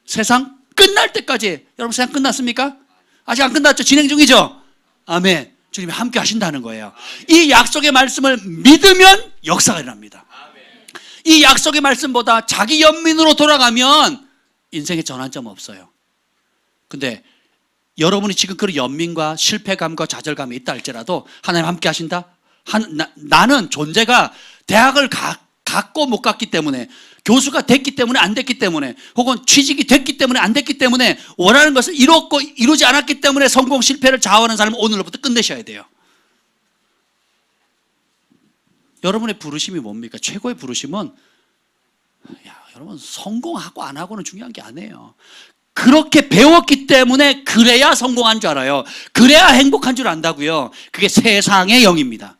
세상 끝날 때까지. 여러분 세상 끝났습니까? 아직 안 끝났죠? 진행 중이죠? 아멘. 주님이 함께 하신다는 거예요. 이 약속의 말씀을 믿으면 역사가 일어납니다. 이 약속의 말씀보다 자기 연민으로 돌아가면 인생에 전환점 없어요. 근데 여러분이 지금 그런 연민과 실패감과 좌절감이 있다 할지라도 하나님 함께 하신다? 나는 존재가 대학을 갔고 못 갔기 때문에, 교수가 됐기 때문에 안 됐기 때문에, 혹은 취직이 됐기 때문에 안 됐기 때문에, 원하는 것을 이뤘고 이루지 않았기 때문에 성공 실패를 좌우하는 사람은 오늘로부터 끝내셔야 돼요. 여러분의 부르심이 뭡니까? 최고의 부르심은 여러분 성공하고 안 하고는 중요한 게 아니에요. 그렇게 배웠기 때문에 그래야 성공한 줄 알아요. 그래야 행복한 줄 안다고요. 그게 세상의 영입니다.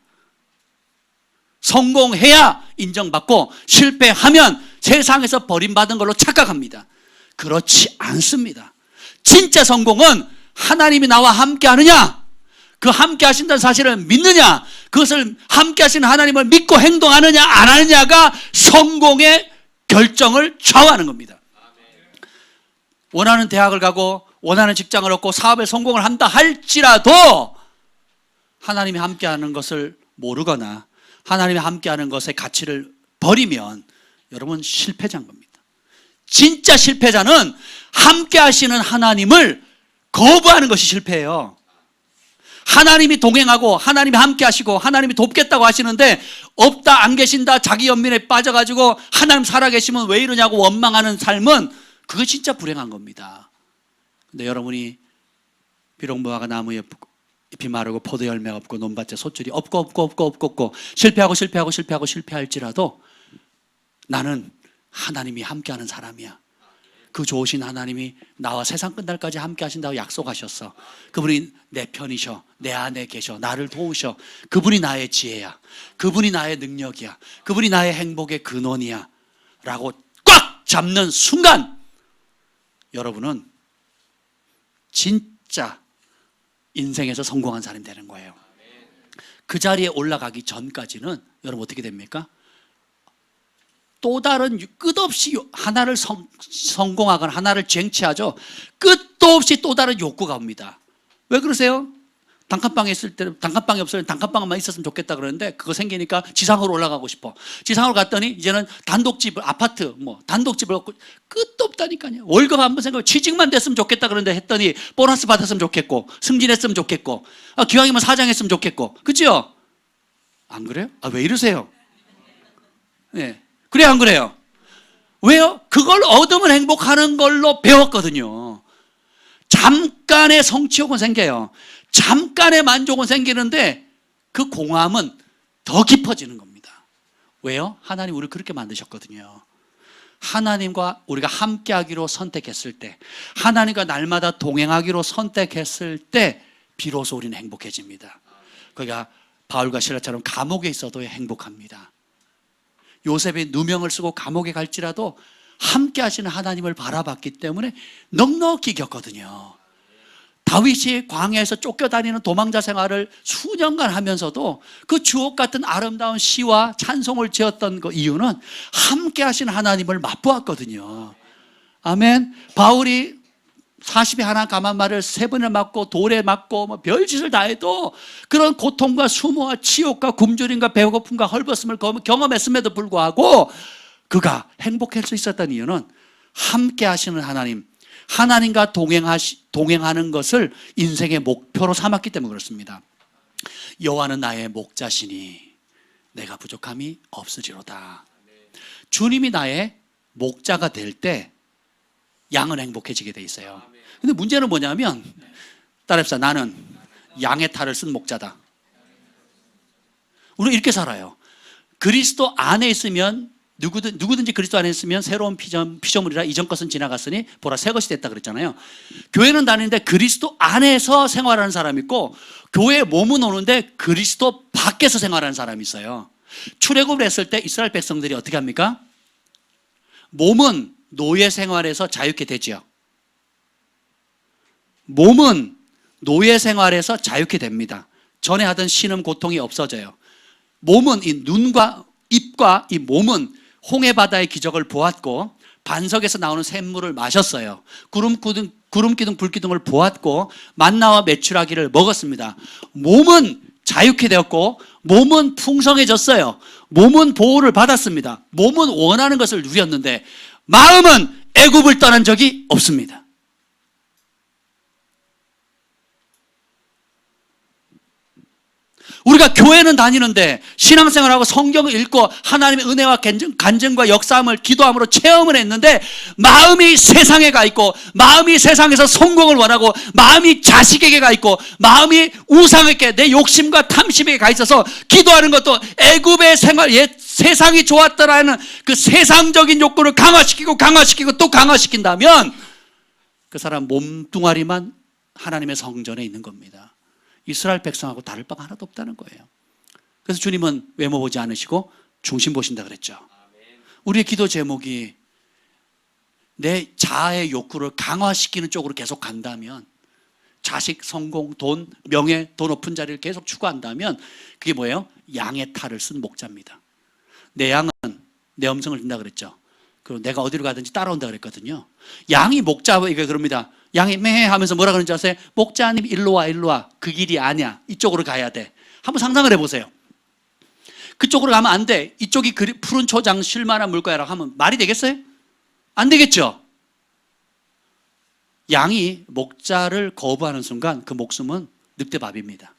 성공해야 인정받고 실패하면 세상에서 버림받은 걸로 착각합니다. 그렇지 않습니다. 진짜 성공은 하나님이 나와 함께 하느냐, 그 함께 하신다는 사실을 믿느냐, 그것을 함께 하시는 하나님을 믿고 행동하느냐 안 하느냐가 성공의 결정을 좌우하는 겁니다. 원하는 대학을 가고 원하는 직장을 얻고 사업에 성공을 한다 할지라도 하나님이 함께하는 것을 모르거나 하나님이 함께하는 것의 가치를 버리면 여러분 실패자인 겁니다. 진짜 실패자는 함께하시는 하나님을 거부하는 것이 실패예요. 하나님이 동행하고 하나님이 함께하시고 하나님이 돕겠다고 하시는데 없다, 안 계신다, 자기 연민에 빠져가지고 하나님 살아계시면 왜 이러냐고 원망하는 삶은 그거 진짜 불행한 겁니다. 근데 여러분이 비록 무화과 나무에 잎이 마르고 포도 열매가 없고 논밭에 소출이 없고 실패할지라도 나는 하나님이 함께하는 사람이야. 그 좋으신 하나님이 나와 세상 끝날까지 함께 하신다고 약속하셨어. 그분이 내 편이셔. 내 안에 계셔. 나를 도우셔. 그분이 나의 지혜야. 그분이 나의 능력이야. 그분이 나의 행복의 근원이야 라고 꽉 잡는 순간 여러분은 진짜 인생에서 성공한 사람이 되는 거예요. 그 자리에 올라가기 전까지는 여러분 어떻게 됩니까? 또 다른 끝없이 하나를 성공하거나 하나를 쟁취하죠. 끝도 없이 또 다른 욕구가 옵니다. 왜 그러세요? 단칸방에 있을 때 단칸방이 없어요. 단칸방만 있었으면 좋겠다 그러는데 그거 생기니까 지상으로 올라가고 싶어. 지상으로 갔더니 이제는 단독집, 아파트, 단독집을 얻고 끝도 없다니까요. 월급 한번 생각해 취직만 됐으면 좋겠다 그러는데 했더니 보너스 받았으면 좋겠고 승진했으면 좋겠고 기왕이면 사장했으면 좋겠고, 그렇죠? 안 그래요? 왜 이러세요? 네. 그래요, 안 그래요? 왜요? 그걸 얻으면 행복하는 걸로 배웠거든요. 잠깐의 성취욕은 생겨요. 잠깐의 만족은 생기는데 그 공허함은 더 깊어지는 겁니다. 왜요? 하나님 우리를 그렇게 만드셨거든요. 하나님과 우리가 함께하기로 선택했을 때, 하나님과 날마다 동행하기로 선택했을 때 비로소 우리는 행복해집니다. 그러니까 바울과 실라처럼 감옥에 있어도 행복합니다. 요셉이 누명을 쓰고 감옥에 갈지라도 함께 하시는 하나님을 바라봤기 때문에 넉넉히 겪거든요. 다윗이 광야에서 쫓겨다니는 도망자 생활을 수년간 하면서도 그 주옥 같은 아름다운 시와 찬송을 지었던 그 이유는 함께 하신 하나님을 맛보았거든요. 아멘. 바울이 40에 하나 감한 말을 3번을 맞고 돌에 맞고 뭐 별짓을 다 해도 그런 고통과 수모와 치욕과 굶주림과 배고픔과 헐벗음을 경험했음에도 불구하고 그가 행복할 수 있었던 이유는 함께 하시는 하나님, 하나님과 동행하는 것을 인생의 목표로 삼았기 때문에 그렇습니다. 여호와는 나의 목자시니 내가 부족함이 없으리로다. 주님이 나의 목자가 될 때 양은 행복해지게 돼 있어요. 근데 문제는 뭐냐면, 따라합시다. 나는 양의 탈을 쓴 목자다. 우리는 이렇게 살아요. 그리스도 안에 있으면 누구든지 그리스도 안에 있으면 새로운 피조물이라 이전 것은 지나갔으니 보라 새 것이 됐다 그랬잖아요. 교회는 다니는데 그리스도 안에서 생활하는 사람이 있고 교회에 몸은 오는데 그리스도 밖에서 생활하는 사람이 있어요. 출애굽을 했을 때 이스라엘 백성들이 어떻게 합니까? 몸은 노예 생활에서 자유케 되지요. 몸은 노예 생활에서 자유케 됩니다. 전에 하던 신음 고통이 없어져요. 몸은 이 눈과 입과 이 몸은 홍해 바다의 기적을 보았고 반석에서 나오는 샘물을 마셨어요. 구름 기둥 불 기둥을 보았고 만나와 메추라기를 먹었습니다. 몸은 자유케 되었고 몸은 풍성해졌어요. 몸은 보호를 받았습니다. 몸은 원하는 것을 누렸는데 마음은 애굽을 떠난 적이 없습니다. 우리가 교회는 다니는데 신앙생활하고 성경을 읽고 하나님의 은혜와 간증과 역사함을 기도함으로 체험을 했는데 마음이 세상에 가 있고 마음이 세상에서 성공을 원하고 마음이 자식에게 가 있고 마음이 우상에게 내 욕심과 탐심에게 가 있어서 기도하는 것도 애굽의 생활, 세상이 좋았더라는 그 세상적인 욕구를 강화시키고 또 강화시킨다면 그 사람 몸뚱아리만 하나님의 성전에 있는 겁니다. 이스라엘 백성하고 다를 바가 하나도 없다는 거예요. 그래서 주님은 외모 보지 않으시고 중심 보신다 그랬죠. 우리의 기도 제목이 내 자아의 욕구를 강화시키는 쪽으로 계속 간다면, 자식, 성공, 돈, 명예, 더 높은 자리를 계속 추구한다면 그게 뭐예요? 양의 탈을 쓴 목자입니다. 내 양은 내 음성을 듣는다 그랬죠. 그리고 내가 어디로 가든지 따라온다 그랬거든요. 양이 목자에게 그럽니다. 양이 매 하면서 뭐라 그러는지 아세요? 목자님 일로 와. 그 길이 아니야. 이쪽으로 가야 돼. 한번 상상을 해보세요. 그쪽으로 가면 안 돼. 이쪽이 푸른 초장 쉴만한 물가라고 하면 말이 되겠어요? 안 되겠죠. 양이 목자를 거부하는 순간 그 목숨은 늑대밥입니다.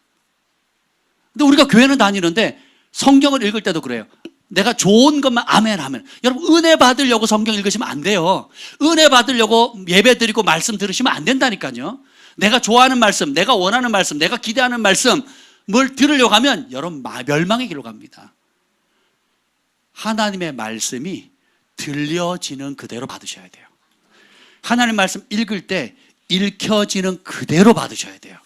근데 우리가 교회는 다니는데 성경을 읽을 때도 그래요. 내가 좋은 것만 아멘 하면, 여러분 은혜 받으려고 성경 읽으시면 안 돼요. 은혜 받으려고 예배 드리고 말씀 들으시면 안 된다니까요. 내가 좋아하는 말씀, 내가 원하는 말씀, 내가 기대하는 말씀 뭘 들으려고 하면 여러분 멸망의 길로 갑니다. 하나님의 말씀이 들려지는 그대로 받으셔야 돼요. 하나님 말씀 읽을 때 읽혀지는 그대로 받으셔야 돼요.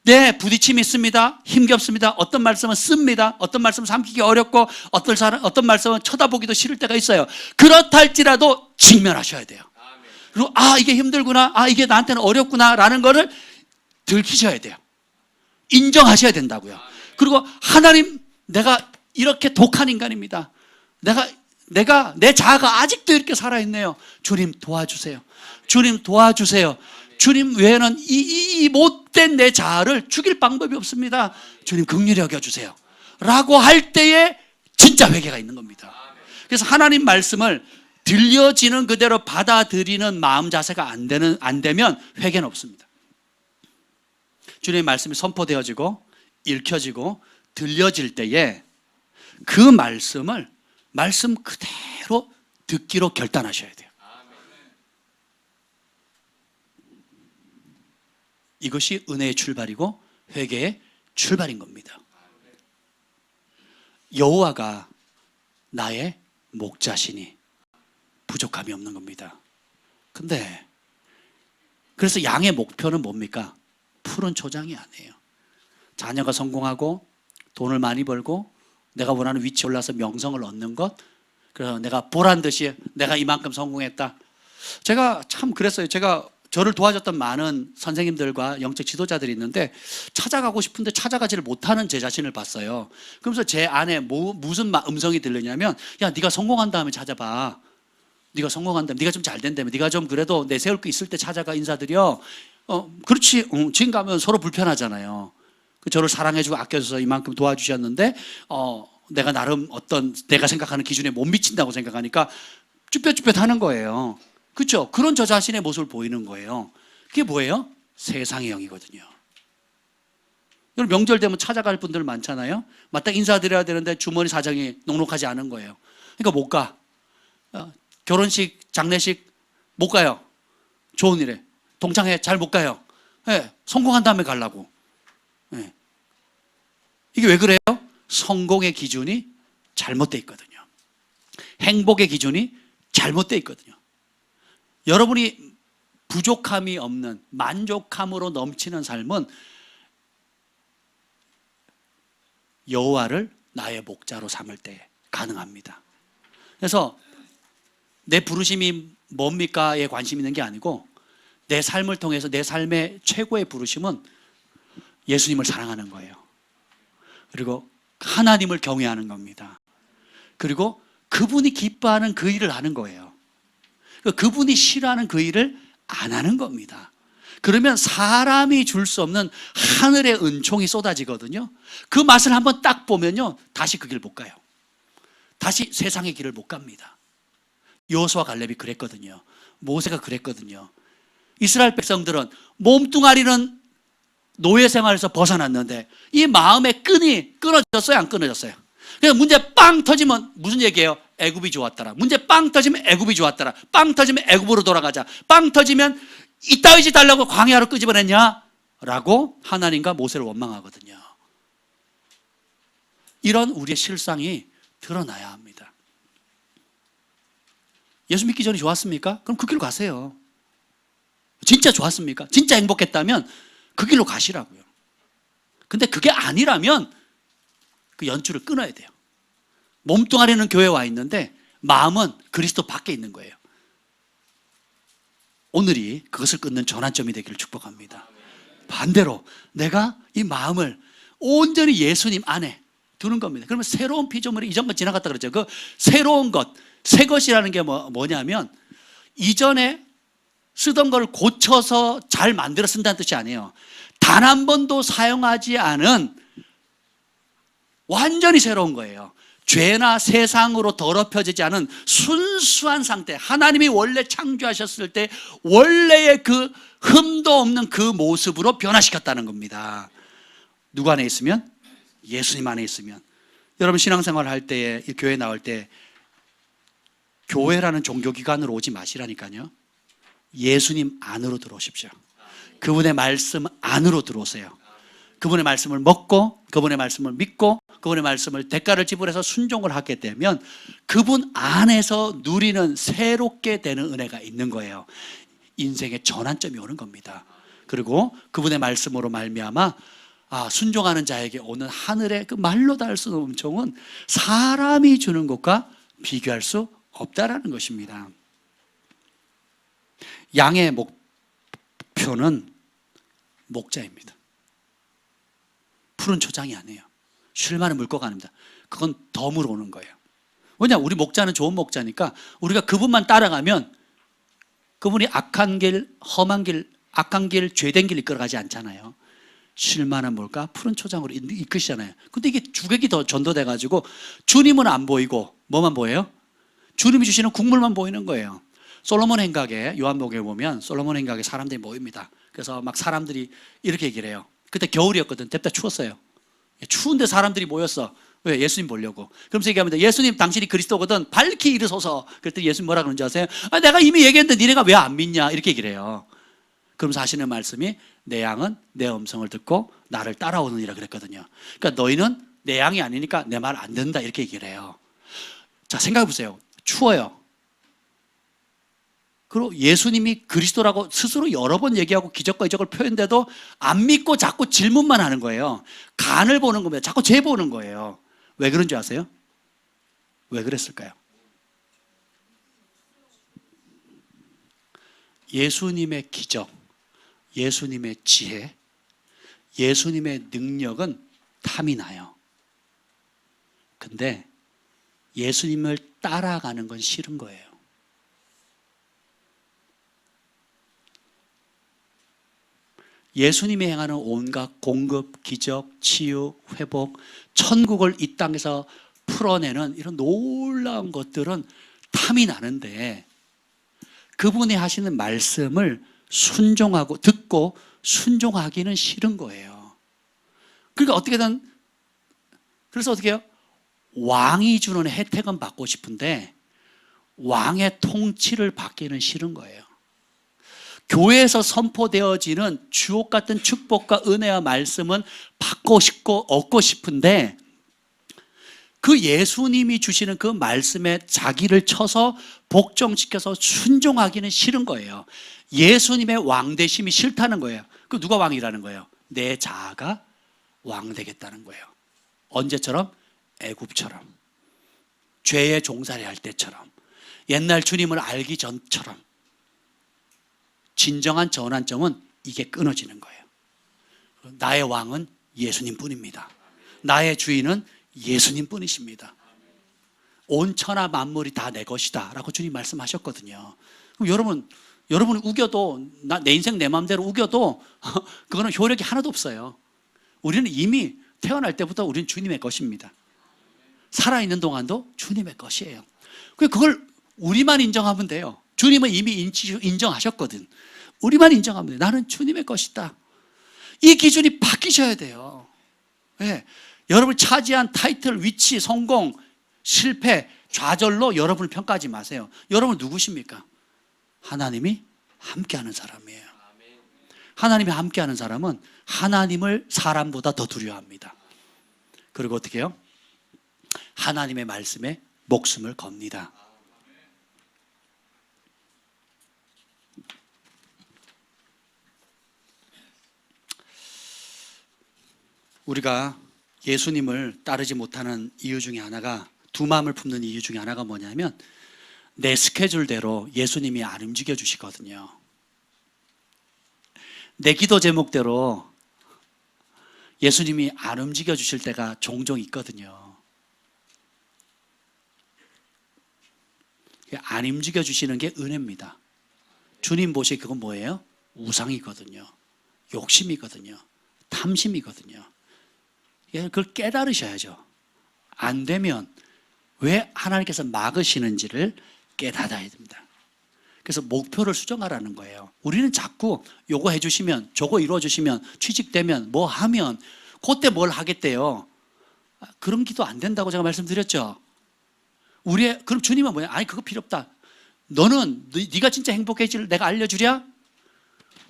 네, 부딪힘이 있습니다. 힘겹습니다. 어떤 말씀은 씁니다. 어떤 말씀은 삼키기 어렵고 어떤 말씀은 쳐다보기도 싫을 때가 있어요. 그렇다 할지라도 직면하셔야 돼요. 그리고 이게 힘들구나, 이게 나한테는 어렵구나 라는 거를 들키셔야 돼요. 인정하셔야 된다고요. 그리고 하나님, 내가 이렇게 독한 인간입니다. 내가 내 자아가 아직도 이렇게 살아있네요. 주님 도와주세요. 주님 도와주세요. 주님 외에는 이 못된 내 자아를 죽일 방법이 없습니다. 주님 긍휼히 여겨주세요 라고 할 때에 진짜 회개가 있는 겁니다. 그래서 하나님 말씀을 들려지는 그대로 받아들이는 마음 자세가 안 되면 회개는 없습니다. 주님의 말씀이 선포되어지고 읽혀지고 들려질 때에 그 말씀을 말씀 그대로 듣기로 결단하셔야 돼요. 이것이 은혜의 출발이고 회개의 출발인 겁니다. 여호와가 나의 목자시니 부족함이 없는 겁니다. 근데 그래서 양의 목표는 뭡니까? 푸른 초장이 아니에요. 자녀가 성공하고 돈을 많이 벌고 내가 원하는 위치에 올라서 명성을 얻는 것, 그래서 내가 보란 듯이 내가 이만큼 성공했다. 제가 참 그랬어요. 제가 저를 도와줬던 많은 선생님들과 영적 지도자들이 있는데 찾아가고 싶은데 찾아가지를 못하는 제 자신을 봤어요. 그러면서 제 안에 무슨 음성이 들리냐면, 야, 네가 성공한 다음에 찾아봐. 네가 성공한 다음에, 네가 좀 잘 된다면, 네가 좀 그래도 내세울 거 있을 때 찾아가 인사드려. 그렇지. 지금 가면 서로 불편하잖아요. 저를 사랑해주고 아껴줘서 이만큼 도와주셨는데 내가 나름 어떤 내가 생각하는 기준에 못 미친다고 생각하니까 쭈뼛쭈뼛 하는 거예요. 그렇죠? 그런 저 자신의 모습을 보이는 거예요. 그게 뭐예요? 세상의 영이거든요. 여러분, 명절 되면 찾아갈 분들 많잖아요. 마땅 인사드려야 되는데 주머니 사정이 넉넉하지 않은 거예요. 그러니까 못 가. 결혼식, 장례식 못 가요. 좋은 일에. 동창회 잘 못 가요. 네, 성공한 다음에 가려고. 네. 이게 왜 그래요? 성공의 기준이 잘못되어 있거든요. 행복의 기준이 잘못되어 있거든요. 여러분이 부족함이 없는 만족함으로 넘치는 삶은 여호와를 나의 목자로 삼을 때 가능합니다. 그래서 내 부르심이 뭡니까에 관심 있는 게 아니고 내 삶을 통해서 내 삶의 최고의 부르심은 예수님을 사랑하는 거예요. 그리고 하나님을 경외하는 겁니다. 그리고 그분이 기뻐하는 그 일을 하는 거예요. 그분이 싫어하는 그 일을 안 하는 겁니다. 그러면 사람이 줄 수 없는 하늘의 은총이 쏟아지거든요. 그 맛을 한번 딱 보면요, 다시 그 길 못 가요. 다시 세상의 길을 못 갑니다. 여호수아 갈렙이 그랬거든요. 모세가 그랬거든요. 이스라엘 백성들은 몸뚱아리는 노예 생활에서 벗어났는데 이 마음의 끈이 끊어졌어요, 안 끊어졌어요? 그래서 문제 빵 터지면 무슨 얘기예요? 애굽이 좋았더라. 문제 빵 터지면 애굽이 좋았더라. 빵 터지면 애굽으로 돌아가자. 빵 터지면 이따위 짓 하려고 광야로 끄집어냈냐? 라고 하나님과 모세를 원망하거든요. 이런 우리의 실상이 드러나야 합니다. 예수 믿기 전에 좋았습니까? 그럼 그 길로 가세요. 진짜 좋았습니까? 진짜 행복했다면 그 길로 가시라고요. 근데 그게 아니라면 그 연줄을 끊어야 돼요. 몸뚱아리는 교회에 와 있는데 마음은 그리스도 밖에 있는 거예요. 오늘이 그것을 끊는 전환점이 되기를 축복합니다. 반대로 내가 이 마음을 온전히 예수님 안에 두는 겁니다. 그러면 새로운 피조물이 이전 것 지나갔다 그러죠. 그 새로운 것, 새 것이라는 게 뭐냐면 이전에 쓰던 걸 고쳐서 잘 만들어 쓴다는 뜻이 아니에요. 단 한 번도 사용하지 않은 완전히 새로운 거예요. 죄나 세상으로 더럽혀지지 않은 순수한 상태, 하나님이 원래 창조하셨을 때 원래의 그 흠도 없는 그 모습으로 변화시켰다는 겁니다. 누구 안에 있으면? 예수님 안에 있으면. 여러분 신앙생활 할 때에 교회 나올 때 교회라는 종교기관으로 오지 마시라니까요. 예수님 안으로 들어오십시오. 그분의 말씀 안으로 들어오세요. 그분의 말씀을 먹고 그분의 말씀을 믿고 그분의 말씀을 대가를 지불해서 순종을 하게 되면 그분 안에서 누리는 새롭게 되는 은혜가 있는 거예요. 인생의 전환점이 오는 겁니다. 그리고 그분의 말씀으로 말미암아 순종하는 자에게 오는 하늘의 그 말로 닿을 수 없는 은총은 사람이 주는 것과 비교할 수 없다라는 것입니다. 양의 목표는 목자입니다. 푸른 초장이 아니에요. 쉴만한 물고가 아닙니다. 그건 덤으로 오는 거예요. 왜냐? 우리 목자는 좋은 목자니까 우리가 그분만 따라가면 그분이 악한 길, 험한 길, 악한 길, 죄된 길 이끌어가지 않잖아요. 쉴만한 물가, 푸른 초장으로 이끄시잖아요. 근데 이게 주객이 더 전도돼가지고 주님은 안 보이고 뭐만 보여요? 주님이 주시는 국물만 보이는 거예요. 솔로몬 행각에 요한복음에 보면 솔로몬 행각에 사람들이 모입니다. 그래서 막 사람들이 이렇게 얘기를 해요. 그때 겨울이었거든. 대부다 추웠어요. 추운데 사람들이 모였어. 왜? 예수님 보려고. 그러면서 얘기합니다. 예수님 당신이 그리스도거든 밝히 이르소서. 그랬더니 예수님 뭐라 그러는지 아세요? 내가 이미 얘기했는데 니네가 왜 안 믿냐 이렇게 얘기를 해요. 그러면서 하시는 말씀이 내 양은 내 음성을 듣고 나를 따라오느니라 그랬거든요. 그러니까 너희는 내 양이 아니니까 내 말 안 듣는다 이렇게 얘기를 해요. 자, 생각해 보세요. 추워요. 그리고 예수님이 그리스도라고 스스로 여러 번 얘기하고 기적과 이적을 표현돼도 안 믿고 자꾸 질문만 하는 거예요. 간을 보는 겁니다. 자꾸 재 보는 거예요. 왜 그런지 아세요? 왜 그랬을까요? 예수님의 기적, 예수님의 지혜, 예수님의 능력은 탐이 나요. 근데 예수님을 따라가는 건 싫은 거예요. 예수님이 행하는 온갖 공급, 기적, 치유, 회복, 천국을 이 땅에서 풀어내는 이런 놀라운 것들은 탐이 나는데 그분이 하시는 말씀을 순종하고 듣고 순종하기는 싫은 거예요. 그러니까 그래서 어떻게 해요? 왕이 주는 혜택은 받고 싶은데 왕의 통치를 받기는 싫은 거예요. 교회에서 선포되어지는 주옥 같은 축복과 은혜와 말씀은 받고 싶고 얻고 싶은데 그 예수님이 주시는 그 말씀에 자기를 쳐서 복종시켜서 순종하기는 싫은 거예요. 예수님의 왕되심이 싫다는 거예요. 그 누가 왕이라는 거예요? 내 자아가 왕 되겠다는 거예요. 언제처럼? 애굽처럼, 죄의 종살이 할 때처럼, 옛날 주님을 알기 전처럼. 진정한 전환점은 이게 끊어지는 거예요. 나의 왕은 예수님 뿐입니다. 나의 주인은 예수님 뿐이십니다. 온 천하 만물이 다 내 것이다 라고 주님 말씀하셨거든요. 그럼 여러분 우겨도, 내 인생 내 마음대로 우겨도 그거는 효력이 하나도 없어요. 우리는 이미 태어날 때부터 우리는 주님의 것입니다. 살아있는 동안도 주님의 것이에요. 그걸 우리만 인정하면 돼요. 주님은 이미 인정하셨거든. 우리만 인정하면 돼요. 나는 주님의 것이다. 이 기준이 바뀌셔야 돼요. 네. 여러분 차지한 타이틀, 위치, 성공, 실패, 좌절로 여러분을 평가하지 마세요. 여러분 누구십니까? 하나님이 함께하는 사람이에요. 하나님이 함께하는 사람은 하나님을 사람보다 더 두려워합니다. 그리고 어떻게 해요? 하나님의 말씀에 목숨을 겁니다. 우리가 예수님을 따르지 못하는 이유 중에 하나가, 두 마음을 품는 이유 중에 하나가 뭐냐면 내 스케줄대로 예수님이 안 움직여 주시거든요. 내 기도 제목대로 예수님이 안 움직여 주실 때가 종종 있거든요. 안 움직여 주시는 게 은혜입니다. 주님 보시기에 그건 뭐예요? 우상이거든요. 욕심이거든요. 탐심이거든요. 그걸 깨달으셔야죠. 안 되면 왜 하나님께서 막으시는지를 깨닫아야 됩니다. 그래서 목표를 수정하라는 거예요. 우리는 자꾸 요거 해주시면, 저거 이루어주시면, 취직되면, 뭐 하면 그때 뭘 하겠대요. 그런 기도 안 된다고 제가 말씀드렸죠. 그럼 주님은 뭐야? 아니 그거 필요 없다. 너는 네가 진짜 행복해질 내가 알려주랴?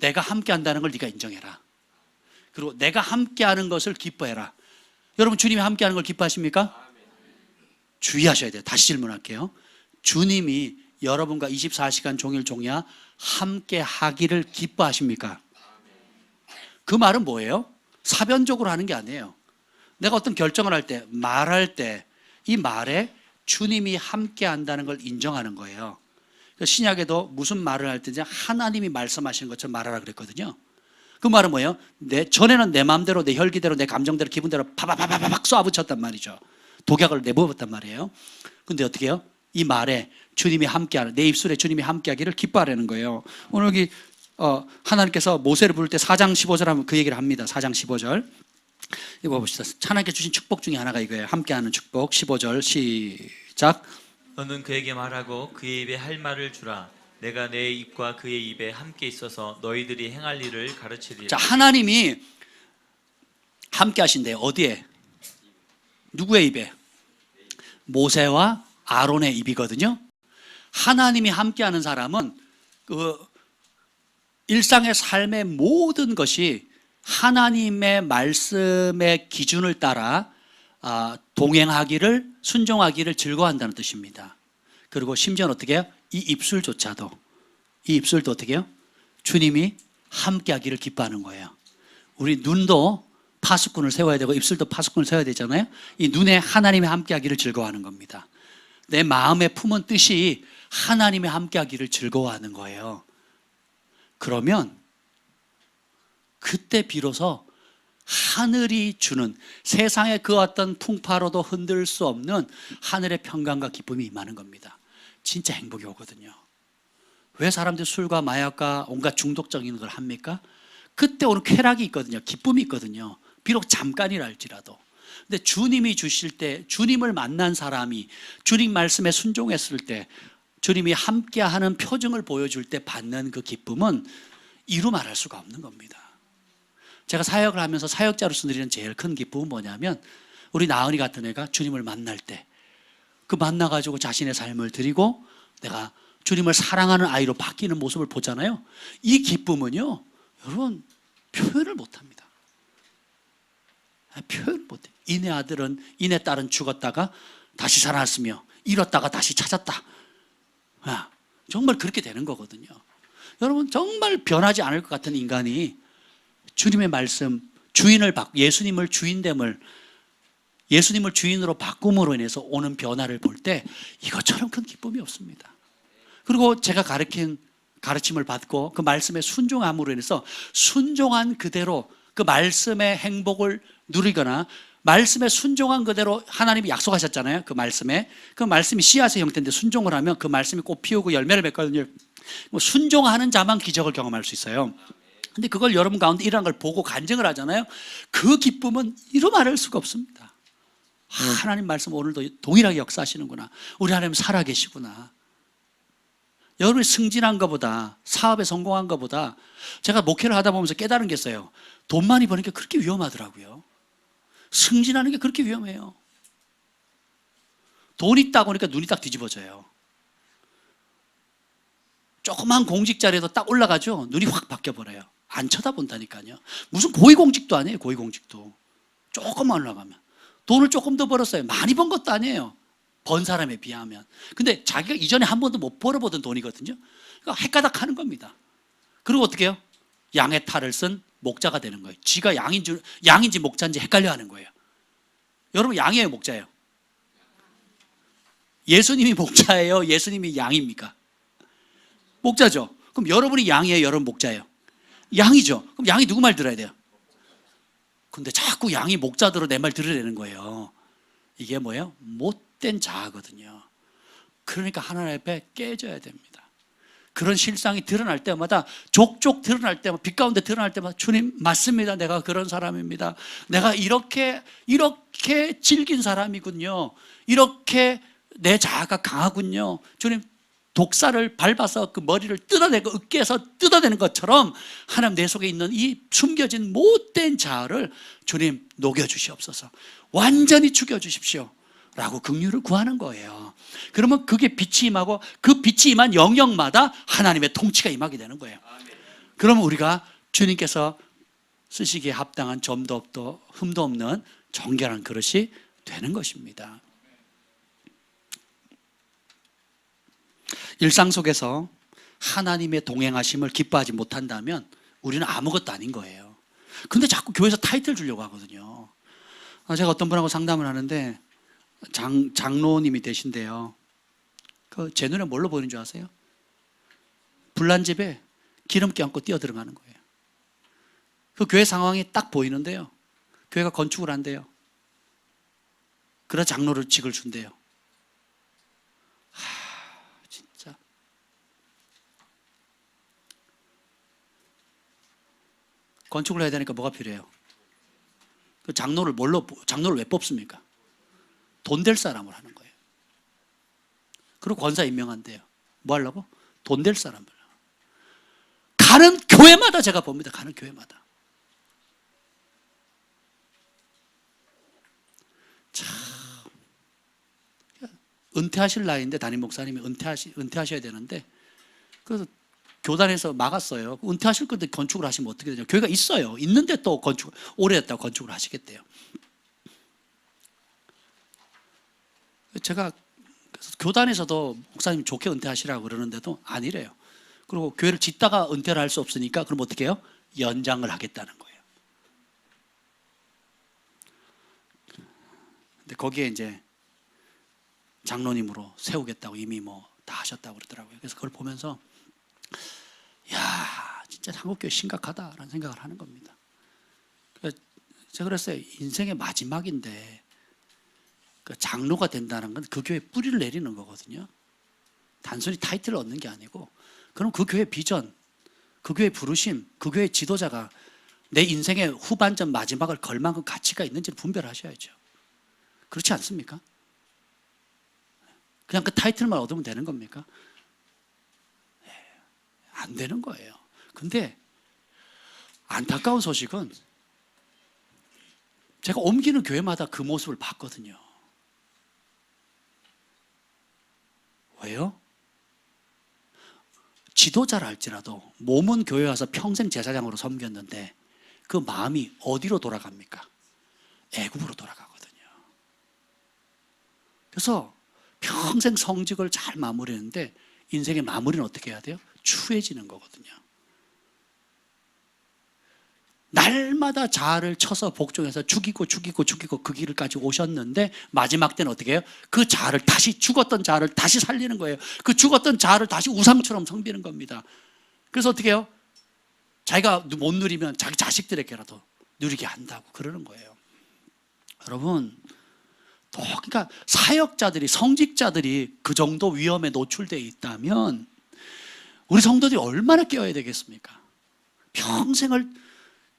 내가 함께 한다는 걸 네가 인정해라. 그리고 내가 함께하는 것을 기뻐해라. 여러분 주님이 함께하는 걸 기뻐하십니까? 주의하셔야 돼요. 다시 질문할게요. 주님이 여러분과 24시간 종일 종야 함께 하기를 기뻐하십니까? 그 말은 뭐예요? 사변적으로 하는 게 아니에요. 내가 어떤 결정을 할 때, 말할 때 이 말에 주님이 함께 한다는 걸 인정하는 거예요. 신약에도 무슨 말을 할 때인지 하나님이 말씀하시는 것처럼 말하라 그랬거든요. 그 말은 뭐예요? 전에는 내 마음대로, 내 혈기대로, 내 감정대로, 기분대로 파바바바박 쏴붙였단 말이죠. 독약을 내부었단 말이에요. 근데 어떻게 해요? 이 말에 주님이 함께하는, 내 입술에 주님이 함께하기를 기뻐하라는 거예요. 오늘 여기 하나님께서 모세를 부를 때 4장 15절 하면 그 얘기를 합니다. 4장 15절 이거 봅시다. 하나님께 주신 축복 중에 하나가 이거예요. 함께하는 축복. 15절 시작. 너는 그에게 말하고 그의 입에 할 말을 주라. 내가 내 입과 그의 입에 함께 있어서 너희들이 행할 일을 가르치리라. 자, 하나님이 함께 하신대요. 어디에? 누구의 입에? 모세와 아론의 입이거든요. 하나님이 함께하는 사람은 그 일상의 삶의 모든 것이 하나님의 말씀의 기준을 따라 동행하기를, 순종하기를 즐거워한다는 뜻입니다. 그리고 심지어는 어떻게 해요? 이 입술도 어떻게 해요? 주님이 함께하기를 기뻐하는 거예요. 우리 눈도 파수꾼을 세워야 되고 입술도 파수꾼을 세워야 되잖아요. 이 눈에 하나님이 함께하기를 즐거워하는 겁니다. 내 마음에 품은 뜻이 하나님의 함께하기를 즐거워하는 거예요. 그러면 그때 비로소 하늘이 주는 세상의 그 어떤 풍파로도 흔들 수 없는 하늘의 평강과 기쁨이 임하는 겁니다. 진짜 행복이 오거든요. 왜 사람들이 술과 마약과 온갖 중독적인 걸 합니까? 그때 오는 쾌락이 있거든요. 기쁨이 있거든요. 비록 잠깐이라 할지라도. 근데 주님이 주실 때, 주님을 만난 사람이 주님 말씀에 순종했을 때, 주님이 함께하는 표징을 보여줄 때 받는 그 기쁨은 이루 말할 수가 없는 겁니다. 제가 사역을 하면서 사역자로서 누리는 제일 큰 기쁨은 뭐냐면, 우리 나은이 같은 애가 주님을 만날 때, 그 만나가지고 자신의 삶을 드리고 내가 주님을 사랑하는 아이로 바뀌는 모습을 보잖아요. 이 기쁨은요, 여러분, 표현을 못합니다. 표현 못해. 이내 아들은, 이내 딸은 죽었다가 다시 살아났으며 잃었다가 다시 찾았다. 정말 그렇게 되는 거거든요. 여러분, 정말 변하지 않을 것 같은 인간이 주님의 말씀, 예수님을 주인으로 바꿈으로 인해서 오는 변화를 볼 때 이것처럼 큰 기쁨이 없습니다. 그리고 제가 가르침을 받고 그 말씀에 순종함으로 인해서 순종한 그대로 그 말씀의 행복을 누리거나, 말씀에 순종한 그대로 하나님이 약속하셨잖아요. 그 말씀이 씨앗의 형태인데 순종을 하면 그 말씀이 꽃 피우고 열매를 맺거든요. 순종하는 자만 기적을 경험할 수 있어요. 근데 그걸 여러분 가운데 일어난 걸 보고 간증을 하잖아요. 그 기쁨은 이루 말할 수가 없습니다. 하나님 말씀 오늘도 동일하게 역사하시는구나. 우리 하나님 살아계시구나. 여러분이 승진한 것보다, 사업에 성공한 것보다, 제가 목회를 하다 보면서 깨달은 게 있어요. 돈 많이 버는 게 그렇게 위험하더라고요. 승진하는 게 그렇게 위험해요. 돈 있다고 하니까 눈이 딱 뒤집어져요. 조그만 공직 자리에도 딱 올라가죠. 눈이 확 바뀌어버려요. 안 쳐다본다니까요. 무슨 고위공직도 아니에요. 고위공직도 조금만 올라가면 돈을 조금 더 벌었어요. 많이 번 것도 아니에요. 번 사람에 비하면. 근데 자기가 이전에 한 번도 못 벌어보던 돈이거든요. 그러니까 헷가닥 하는 겁니다. 그리고 어떻게 해요? 양의 탈을 쓴 목자가 되는 거예요. 지가 양인지 목자인지 헷갈려 하는 거예요. 여러분, 양이에요, 목자예요? 예수님이 목자예요? 예수님이 양입니까? 목자죠. 그럼 여러분이 양이에요? 여러분 목자예요? 양이죠. 그럼 양이 누구 말 들어야 돼요? 근데 자꾸 양이 목자 들어 내 말 들으려는 거예요. 이게 뭐예요? 못된 자아거든요. 그러니까 하나님 앞에 깨져야 됩니다. 그런 실상이 드러날 때마다, 족족 드러날 때마다, 빛 가운데 드러날 때마다, 주님 맞습니다. 내가 그런 사람입니다. 내가 이렇게 질긴 사람이군요. 이렇게 내 자아가 강하군요. 주님, 독사를 밟아서 그 머리를 뜯어내고 어깨에서 뜯어내는 것처럼 하나님 내 속에 있는 이 숨겨진 못된 자아를 주님 녹여주시옵소서. 완전히 죽여주십시오 라고 긍휼을 구하는 거예요. 그러면 그게 빛이 임하고, 그 빛이 임한 영역마다 하나님의 통치가 임하게 되는 거예요. 그러면 우리가 주님께서 쓰시기에 합당한 점도 없고 흠도 없는 정결한 그릇이 되는 것입니다. 일상 속에서 하나님의 동행하심을 기뻐하지 못한다면 우리는 아무것도 아닌 거예요. 근데 자꾸 교회에서 타이틀 주려고 하거든요. 제가 어떤 분하고 상담을 하는데 장로님이 되신대요. 제 눈에 뭘로 보이는 줄 아세요? 불난 집에 기름기 얹고 뛰어 들어가는 거예요. 그 교회 상황이 딱 보이는데요. 교회가 건축을 한대요. 그래서 장로를 직을 준대요. 진짜 건축을 해야 되니까 뭐가 필요해요? 그 장로를 왜 뽑습니까? 돈 될 사람을 하는 거예요. 그리고 권사 임명한대요. 뭐 하려고? 돈 될 사람을. 가는 교회마다 제가 봅니다. 가는 교회마다. 참, 은퇴하실 나이인데 담임 목사님이 은퇴하셔야 되는데, 그래서 교단에서 막았어요. 은퇴하실 건데 건축을 하시면 어떻게 되냐. 교회가 있어요. 있는데 또 오래됐다고 건축을 하시겠대요. 제가 교단에서도 목사님 좋게 은퇴하시라고 그러는데도 아니래요. 그리고 교회를 짓다가 은퇴를 할 수 없으니까 그럼 어떻게 해요? 연장을 하겠다는 거예요. 근데 거기에 이제 장로님으로 세우겠다고 이미 뭐 다 하셨다고 그러더라고요. 그래서 그걸 보면서, 야, 진짜 한국교회 심각하다라는 생각을 하는 겁니다. 제가 그랬어요. 인생의 마지막인데 그 장로가 된다는 건 그 교회에 뿌리를 내리는 거거든요. 단순히 타이틀을 얻는 게 아니고, 그럼 그 교회 비전, 그 교회 부르심, 그 교회 지도자가 내 인생의 후반전 마지막을 걸 만큼 가치가 있는지를 분별하셔야죠. 그렇지 않습니까? 그냥 그 타이틀만 얻으면 되는 겁니까? 안 되는 거예요. 근데 안타까운 소식은 제가 옮기는 교회마다 그 모습을 봤거든요. 왜요? 지도자를 할지라도 몸은 교회 와서 평생 제사장으로 섬겼는데 그 마음이 어디로 돌아갑니까? 애굽으로 돌아가거든요. 그래서 평생 성직을 잘 마무리했는데 인생의 마무리는 어떻게 해야 돼요? 추해지는 거거든요. 날마다 자아를 쳐서 복종해서 죽이고 그 길을 가지고 오셨는데 마지막 때는 어떻게 해요? 그 자아를 다시, 죽었던 자아를 다시 살리는 거예요. 그 죽었던 자아를 다시 우상처럼 섬기는 겁니다. 그래서 어떻게 해요? 자기가 못 누리면 자기 자식들에게라도 누리게 한다고 그러는 거예요. 여러분, 그러니까 사역자들이, 성직자들이 그 정도 위험에 노출되어 있다면 우리 성도들이 얼마나 깨어야 되겠습니까? 평생을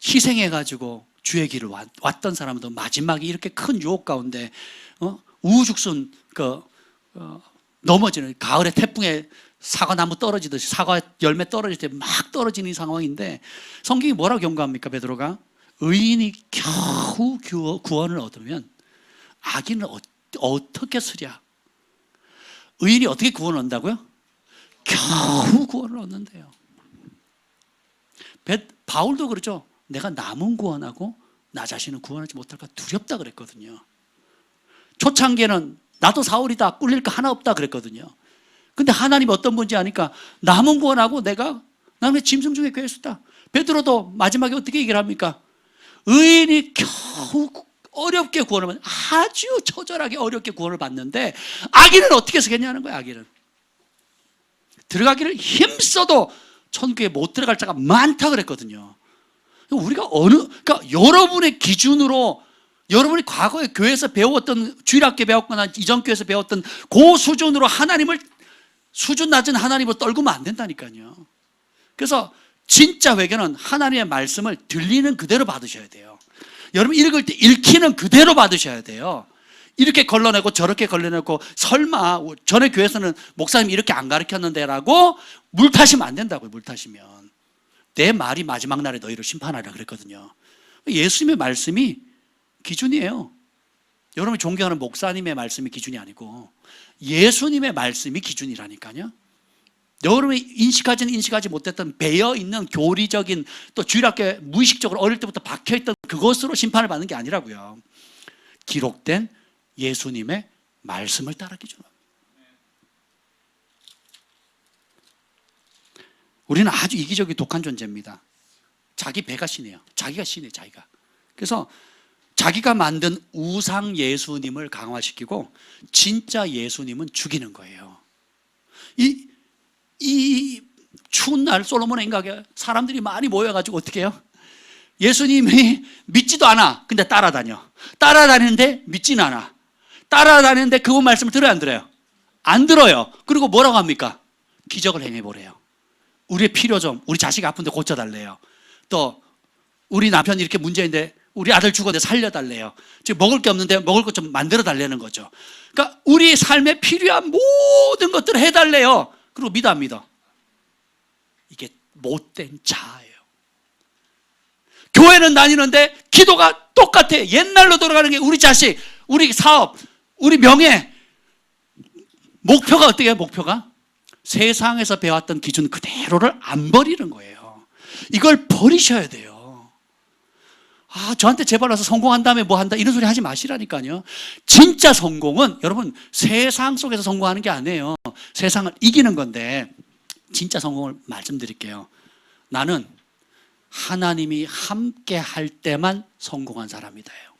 희생해가지고 주의 길을 왔던 사람도 마지막에 이렇게 큰 유혹 가운데 우후죽순 넘어지는, 가을에 태풍에 사과나무 떨어지듯이 사과 열매 떨어질 때 막 떨어지는 상황인데 성경이 뭐라고 경고합니까? 베드로가 의인이 겨우 구원을 얻으면 악인은 어떻게 쓰랴? 의인이 어떻게 구원을 얻는다고요? 겨우 구원을 얻는데요. 바울도 그러죠. 내가 남은 구원하고 나 자신은 구원하지 못할까 두렵다 그랬거든요. 초창기에는 나도 사울이다, 꿀릴 거 하나 없다 그랬거든요. 근데 하나님이 어떤 분인지 아니까 남은 구원하고 나는 짐승 중에 괴수다. 베드로도 마지막에 어떻게 얘기를 합니까? 의인이 겨우 어렵게 구원을 받는, 아주 처절하게 어렵게 구원을 받는데 악인은 어떻게 쓰겠냐는 거야. 악인은 들어가기를 힘써도 천국에 못 들어갈 자가 많다 그랬거든요. 우리가 그러니까 여러분의 기준으로, 여러분이 과거에 교회에서 배웠던, 주일학교 배웠거나 이전 교회에서 배웠던 그 수준으로 수준 낮은 하나님을 떨구면 안 된다니까요. 그래서 진짜 회개는 하나님의 말씀을 들리는 그대로 받으셔야 돼요. 여러분 읽을 때 읽히는 그대로 받으셔야 돼요. 이렇게 걸러내고 저렇게 걸러내고 설마 전에 교회에서는 목사님이 이렇게 안 가르쳤는데라고 물타시면 안 된다고요. 물타시면 내 말이 마지막 날에 너희를 심판하리라 그랬거든요. 예수님의 말씀이 기준이에요. 여러분이 존경하는 목사님의 말씀이 기준이 아니고 예수님의 말씀이 기준이라니까요. 여러분이 인식하지 못했던 배어있는 교리적인, 또 주일학교에 무의식적으로 어릴 때부터 박혀있던 그것으로 심판을 받는 게 아니라고요. 기록된 예수님의 말씀을 따라 기준합니다. 우리는 아주 이기적이 독한 존재입니다. 자기 배가 신이에요. 자기가 신이에요. 자기가. 그래서 자기가 만든 우상 예수님을 강화시키고 진짜 예수님은 죽이는 거예요. 이 추운 날 솔로몬의 인각에 사람들이 많이 모여가지고 어떻게 해요? 예수님이 믿지도 않아. 근데 따라다니는데 믿지는 않아. 따라다니는데 그분 말씀을 들어요, 안 들어요? 안 들어요. 그리고 뭐라고 합니까? 기적을 행해보래요. 우리의 필요 좀, 우리 자식이 아픈데 고쳐달래요. 또 우리 남편이 이렇게 문제인데 우리 아들 죽었는데 살려달래요. 지금 먹을 게 없는데 먹을 것 좀 만들어 달라는 거죠. 그러니까 우리 삶에 필요한 모든 것들을 해달래요. 그리고 믿어 안 믿어? 이게 못된 자아예요. 교회는 다니는데 기도가 똑같아. 옛날로 돌아가는 게 우리 자식, 우리 사업, 우리 명예. 목표가 어떻게 해요? 목표가 세상에서 배웠던 기준 그대로를 안 버리는 거예요. 이걸 버리셔야 돼요. 저한테 제발 와서 성공한 다음에 뭐 한다 이런 소리 하지 마시라니까요. 진짜 성공은 여러분 세상 속에서 성공하는 게 아니에요. 세상을 이기는 건데, 진짜 성공을 말씀드릴게요. 나는 하나님이 함께 할 때만 성공한 사람이다요.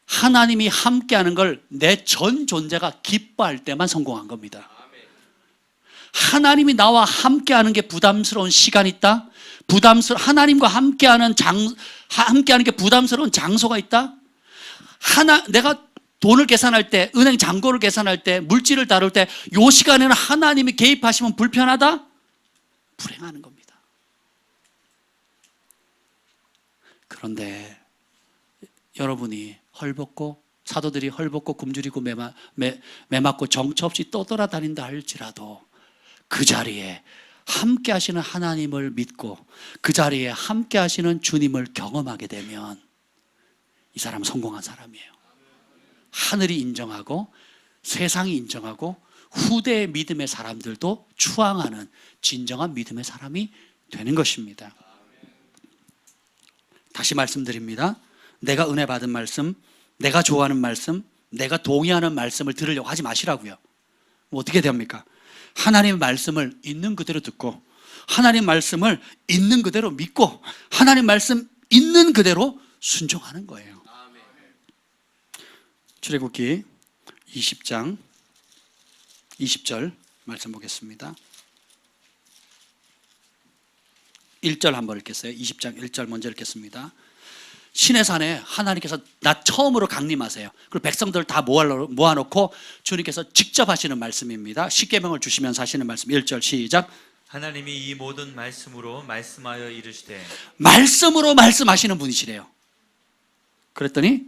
하나님이 함께 하는 걸 내 전 존재가 기뻐할 때만 성공한 겁니다. 하나님이 나와 함께하는 게 부담스러운 시간 있다? 하나님과 함께하는 게 부담스러운 장소가 있다? 내가 돈을 계산할 때, 은행 잔고를 계산할 때, 물질을 다룰 때, 요 시간에는 하나님이 개입하시면 불편하다? 불행하는 겁니다. 그런데 여러분이 헐벗고, 사도들이 헐벗고 굶주리고 매맞고 정처 없이 떠돌아다닌다 할지라도 그 자리에 함께 하시는 하나님을 믿고 그 자리에 함께 하시는 주님을 경험하게 되면 이 사람은 성공한 사람이에요. 하늘이 인정하고 세상이 인정하고 후대의 믿음의 사람들도 추앙하는 진정한 믿음의 사람이 되는 것입니다. 다시 말씀드립니다. 내가 은혜 받은 말씀, 내가 좋아하는 말씀, 내가 동의하는 말씀을 들으려고 하지 마시라고요. 어떻게 됩니까? 하나님의 말씀을 있는 그대로 듣고 하나님 말씀을 있는 그대로 믿고 하나님 말씀 있는 그대로 순종하는 거예요. 출애굽기 20장 20절 말씀 보겠습니다. 1절 한번 읽겠어요. 20장 1절 먼저 읽겠습니다. 시내산에 하나님께서 나 처음으로 강림하세요. 그리고 백성들을 다 모아놓고 주님께서 직접 하시는 말씀입니다. 십계명을 주시면서 하시는 말씀 1절 시작. 하나님이 이 모든 말씀으로 말씀하여 이르시되, 말씀으로 말씀하시는 분이시래요. 그랬더니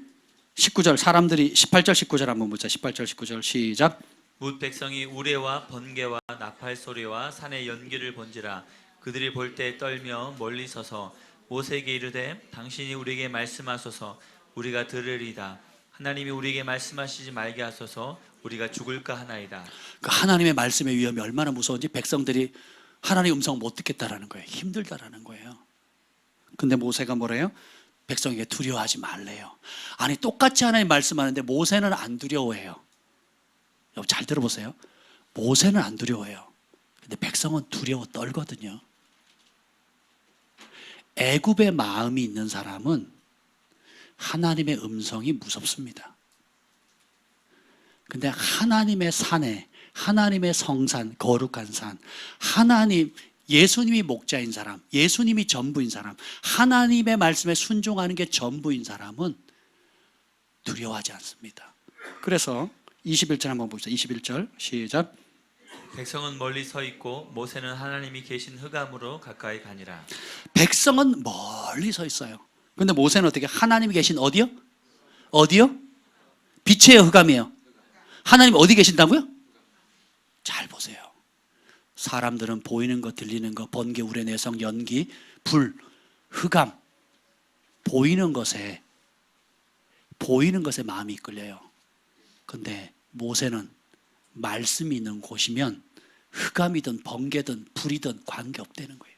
19절 사람들이 18절 19절 한번 보자. 18절 19절 시작. 뭇 백성이 우레와 번개와 나팔 소리와 산의 연기를 본지라 그들이 볼 때 떨며 멀리 서서 모세에게 이르되 당신이 우리에게 말씀하소서 우리가 들으리이다. 하나님이 우리에게 말씀하시지 말게 하소서 우리가 죽을까 하나이다. 그 하나님의 말씀의 위험이 얼마나 무서운지 백성들이 하나님의 음성을 못 듣겠다라는 거예요. 힘들다라는 거예요. 근데 모세가 뭐래요? 백성에게 두려워하지 말래요. 아니 똑같이 하나님 말씀하는데 모세는 안 두려워해요. 여러분 잘 들어보세요. 모세는 안 두려워해요. 근데 백성은 두려워 떨거든요. 애굽의 마음이 있는 사람은 하나님의 음성이 무섭습니다. 근데 하나님의 산에, 하나님의 성산, 거룩한 산, 예수님이 목자인 사람, 예수님이 전부인 사람, 하나님의 말씀에 순종하는 게 전부인 사람은 두려워하지 않습니다. 그래서 21절 한번 봅시다. 21절 시작. 백성은 멀리 서 있고 모세는 하나님이 계신 흑암으로 가까이 가니라. 백성은 멀리 서 있어요. 근데 모세는 어떻게? 하나님이 계신 어디요? 어디요? 빛이에요, 흑암이에요? 하나님 어디 계신다고요? 잘 보세요. 사람들은 보이는 거, 들리는 거, 번개, 우레, 내성, 연기, 불, 흑암, 보이는 것에 마음이 이끌려요. 근데 모세는 말씀이 있는 곳이면 흑암이든 번개든 불이든 관계없다는 거예요.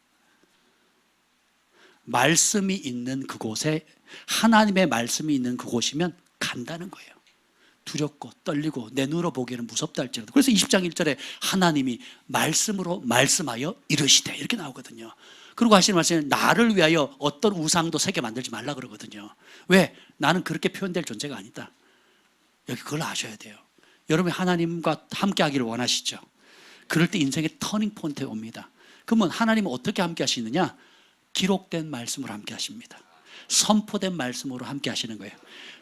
말씀이 있는 그곳에, 하나님의 말씀이 있는 그곳이면 간다는 거예요. 두렵고 떨리고 내 눈으로 보기에는 무섭다 할지라도. 그래서 20장 1절에 하나님이 말씀으로 말씀하여 이르시되 이렇게 나오거든요. 그리고 하시는 말씀은 나를 위하여 어떤 우상도 새겨 만들지 말라 그러거든요. 왜? 나는 그렇게 표현될 존재가 아니다. 여기 그걸 아셔야 돼요. 여러분이 하나님과 함께 하기를 원하시죠? 그럴 때 인생의 터닝 포인트에 옵니다. 그러면 하나님은 어떻게 함께 하시느냐? 기록된 말씀으로 함께 하십니다. 선포된 말씀으로 함께 하시는 거예요.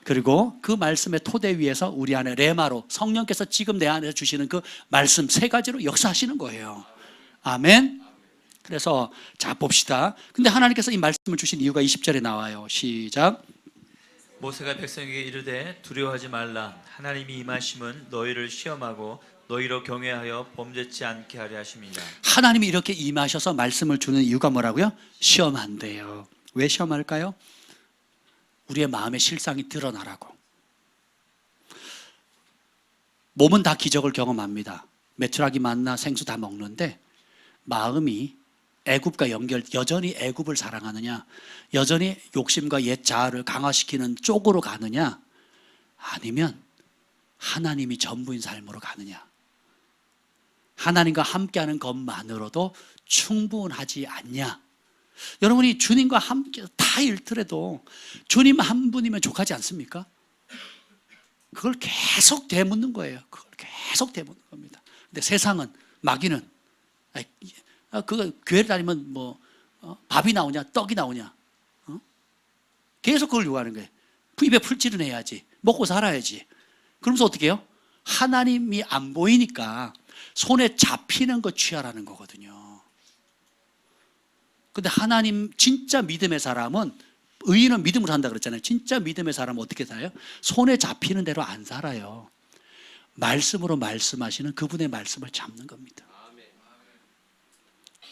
그리고 그 말씀의 토대 위에서 우리 안에 레마로 성령께서 지금 내 안에 주시는 그 말씀 세 가지로 역사하시는 거예요. 아멘. 그래서 자 봅시다. 근데 하나님께서 이 말씀을 주신 이유가 20절에 나와요. 시작. 모세가 백성에게 이르되 두려워하지 말라. 하나님이 임하심은 너희를 시험하고 너희로 경외하여 범죄치 않게 하려 하심이니라. 하나님이 이렇게 임하셔서 말씀을 주는 이유가 뭐라고요? 시험한대요. 왜 시험할까요? 우리의 마음의 실상이 드러나라고. 몸은 다 기적을 경험합니다. 메추라기 만나 생수 다 먹는데 마음이 애굽과 여전히 애굽을 사랑하느냐, 여전히 욕심과 옛 자아를 강화시키는 쪽으로 가느냐, 아니면 하나님이 전부인 삶으로 가느냐. 하나님과 함께하는 것만으로도 충분하지 않냐. 여러분이 주님과 함께 다 잃더라도 주님 한 분이면 족하지 않습니까? 그걸 계속 되묻는 거예요. 그걸 계속 되묻는 겁니다. 근데 세상은, 마귀는 그거 교회를 다니면 뭐 밥이 나오냐 떡이 나오냐, 계속 그걸 요구하는 거예요. 입에 풀칠은 해야지, 먹고 살아야지. 그러면서 어떻게 해요? 하나님이 안 보이니까 손에 잡히는 거 취하라는 거거든요. 근데 하나님 진짜 믿음의 사람은, 의인은 믿음으로 산다 그랬잖아요. 진짜 믿음의 사람은 어떻게 살아요? 손에 잡히는 대로 안 살아요. 말씀으로 말씀하시는 그분의 말씀을 잡는 겁니다.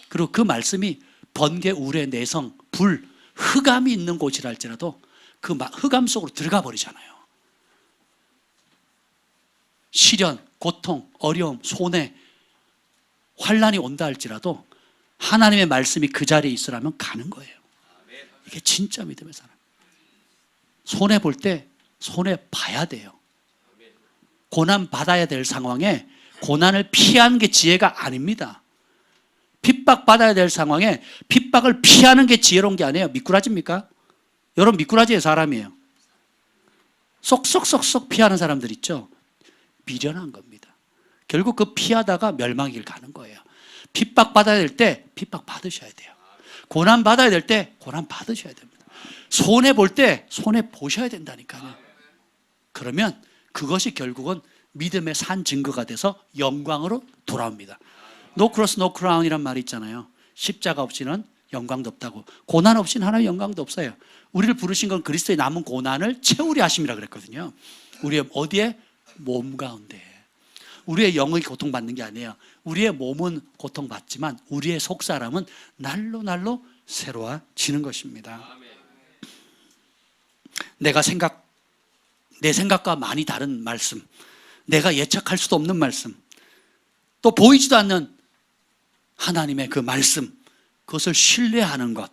그리고 그 말씀이 번개, 우레, 내성, 불, 흑암이 있는 곳이라 할지라도 그 흑암 속으로 들어가 버리잖아요. 시련, 고통, 어려움, 손해, 환란이 온다 할지라도 하나님의 말씀이 그 자리에 있으라면 가는 거예요. 이게 진짜 믿음의 사람. 손해 볼 때 손해 봐야 돼요. 고난 받아야 될 상황에 고난을 피하는 게 지혜가 아닙니다. 핍박 받아야 될 상황에 핍박을 피하는 게 지혜로운 게 아니에요. 미꾸라지입니까? 여러분 미꾸라지의 사람이에요. 쏙쏙쏙쏙 피하는 사람들 있죠. 미련한 겁니다. 결국 그 피하다가 멸망의 길 가는 거예요. 핍박 받아야 될 때 핍박 받으셔야 돼요. 고난 받아야 될 때 고난 받으셔야 됩니다. 손해 볼 때 손해 보셔야 된다니까요. 그러면 그것이 결국은 믿음의 산 증거가 돼서 영광으로 돌아옵니다. No cross, no crown이란 말이 있잖아요. 십자가 없이는 영광도 없다고. 고난 없이는 하나의 영광도 없어요. 우리를 부르신 건 그리스도의 남은 고난을 채우려 하심이라 그랬거든요. 우리의 어디에? 몸 가운데. 우리의 영이 고통받는 게 아니에요. 우리의 몸은 고통받지만 우리의 속사람은 날로 날로 새로워지는 것입니다. 내 생각과 많이 다른 말씀, 내가 예측할 수도 없는 말씀, 또 보이지도 않는 하나님의 그 말씀, 그것을 신뢰하는 것,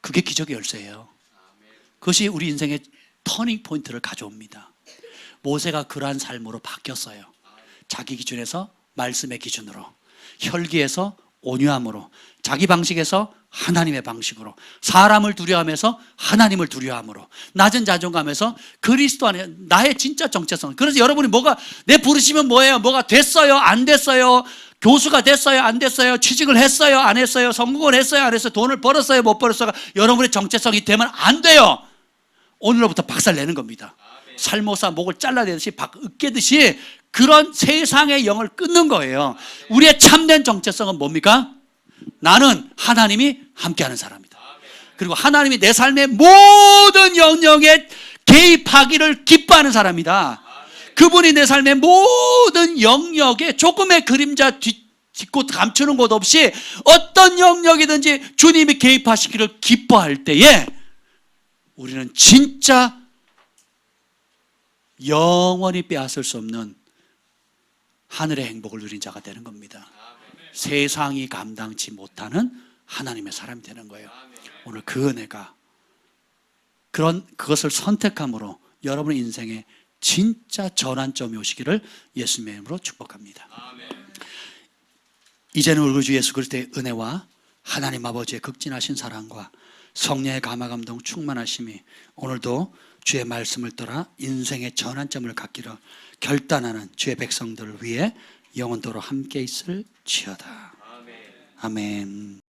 그게 기적의 열쇠예요. 그것이 우리 인생의 터닝 포인트를 가져옵니다. 모세가 그러한 삶으로 바뀌었어요. 자기 기준에서 말씀의 기준으로, 혈기에서 온유함으로, 자기 방식에서 하나님의 방식으로, 사람을 두려워하면서 하나님을 두려워함으로, 낮은 자존감에서 그리스도 안에 나의 진짜 정체성. 그래서 여러분이 내 부르시면 뭐예요? 뭐가 됐어요? 안 됐어요? 교수가 됐어요? 안 됐어요? 취직을 했어요? 안 했어요? 성공을 했어요? 안 했어요? 돈을 벌었어요? 못 벌었어요? 여러분의 정체성이 되면 안 돼요. 오늘로부터 박살 내는 겁니다. 살모사 목을 잘라내듯이 으깨듯이 그런 세상의 영을 끊는 거예요. 우리의 참된 정체성은 뭡니까? 나는 하나님이 함께하는 사람이다. 그리고 하나님이 내 삶의 모든 영역에 개입하기를 기뻐하는 사람이다. 그분이 내 삶의 모든 영역에 조금의 그림자 딛고 감추는 것 없이 어떤 영역이든지 주님이 개입하시기를 기뻐할 때에 우리는 진짜 영원히 빼앗을 수 없는 하늘의 행복을 누린 자가 되는 겁니다. 세상이 감당치 못하는 하나님의 사람이 되는 거예요. 오늘 그 은혜가 그것을 선택함으로 여러분의 인생에 진짜 전환점이 오시기를 예수님의 이름으로 축복합니다. 이제는 우리 주 예수 그리스도의 은혜와 하나님 아버지의 극진하신 사랑과 성령의 감화감동 충만하심이 오늘도 주의 말씀을 따라 인생의 전환점을 갖기를 결단하는 주의 백성들을 위해 영원토록 함께 있을지어다. 아멘.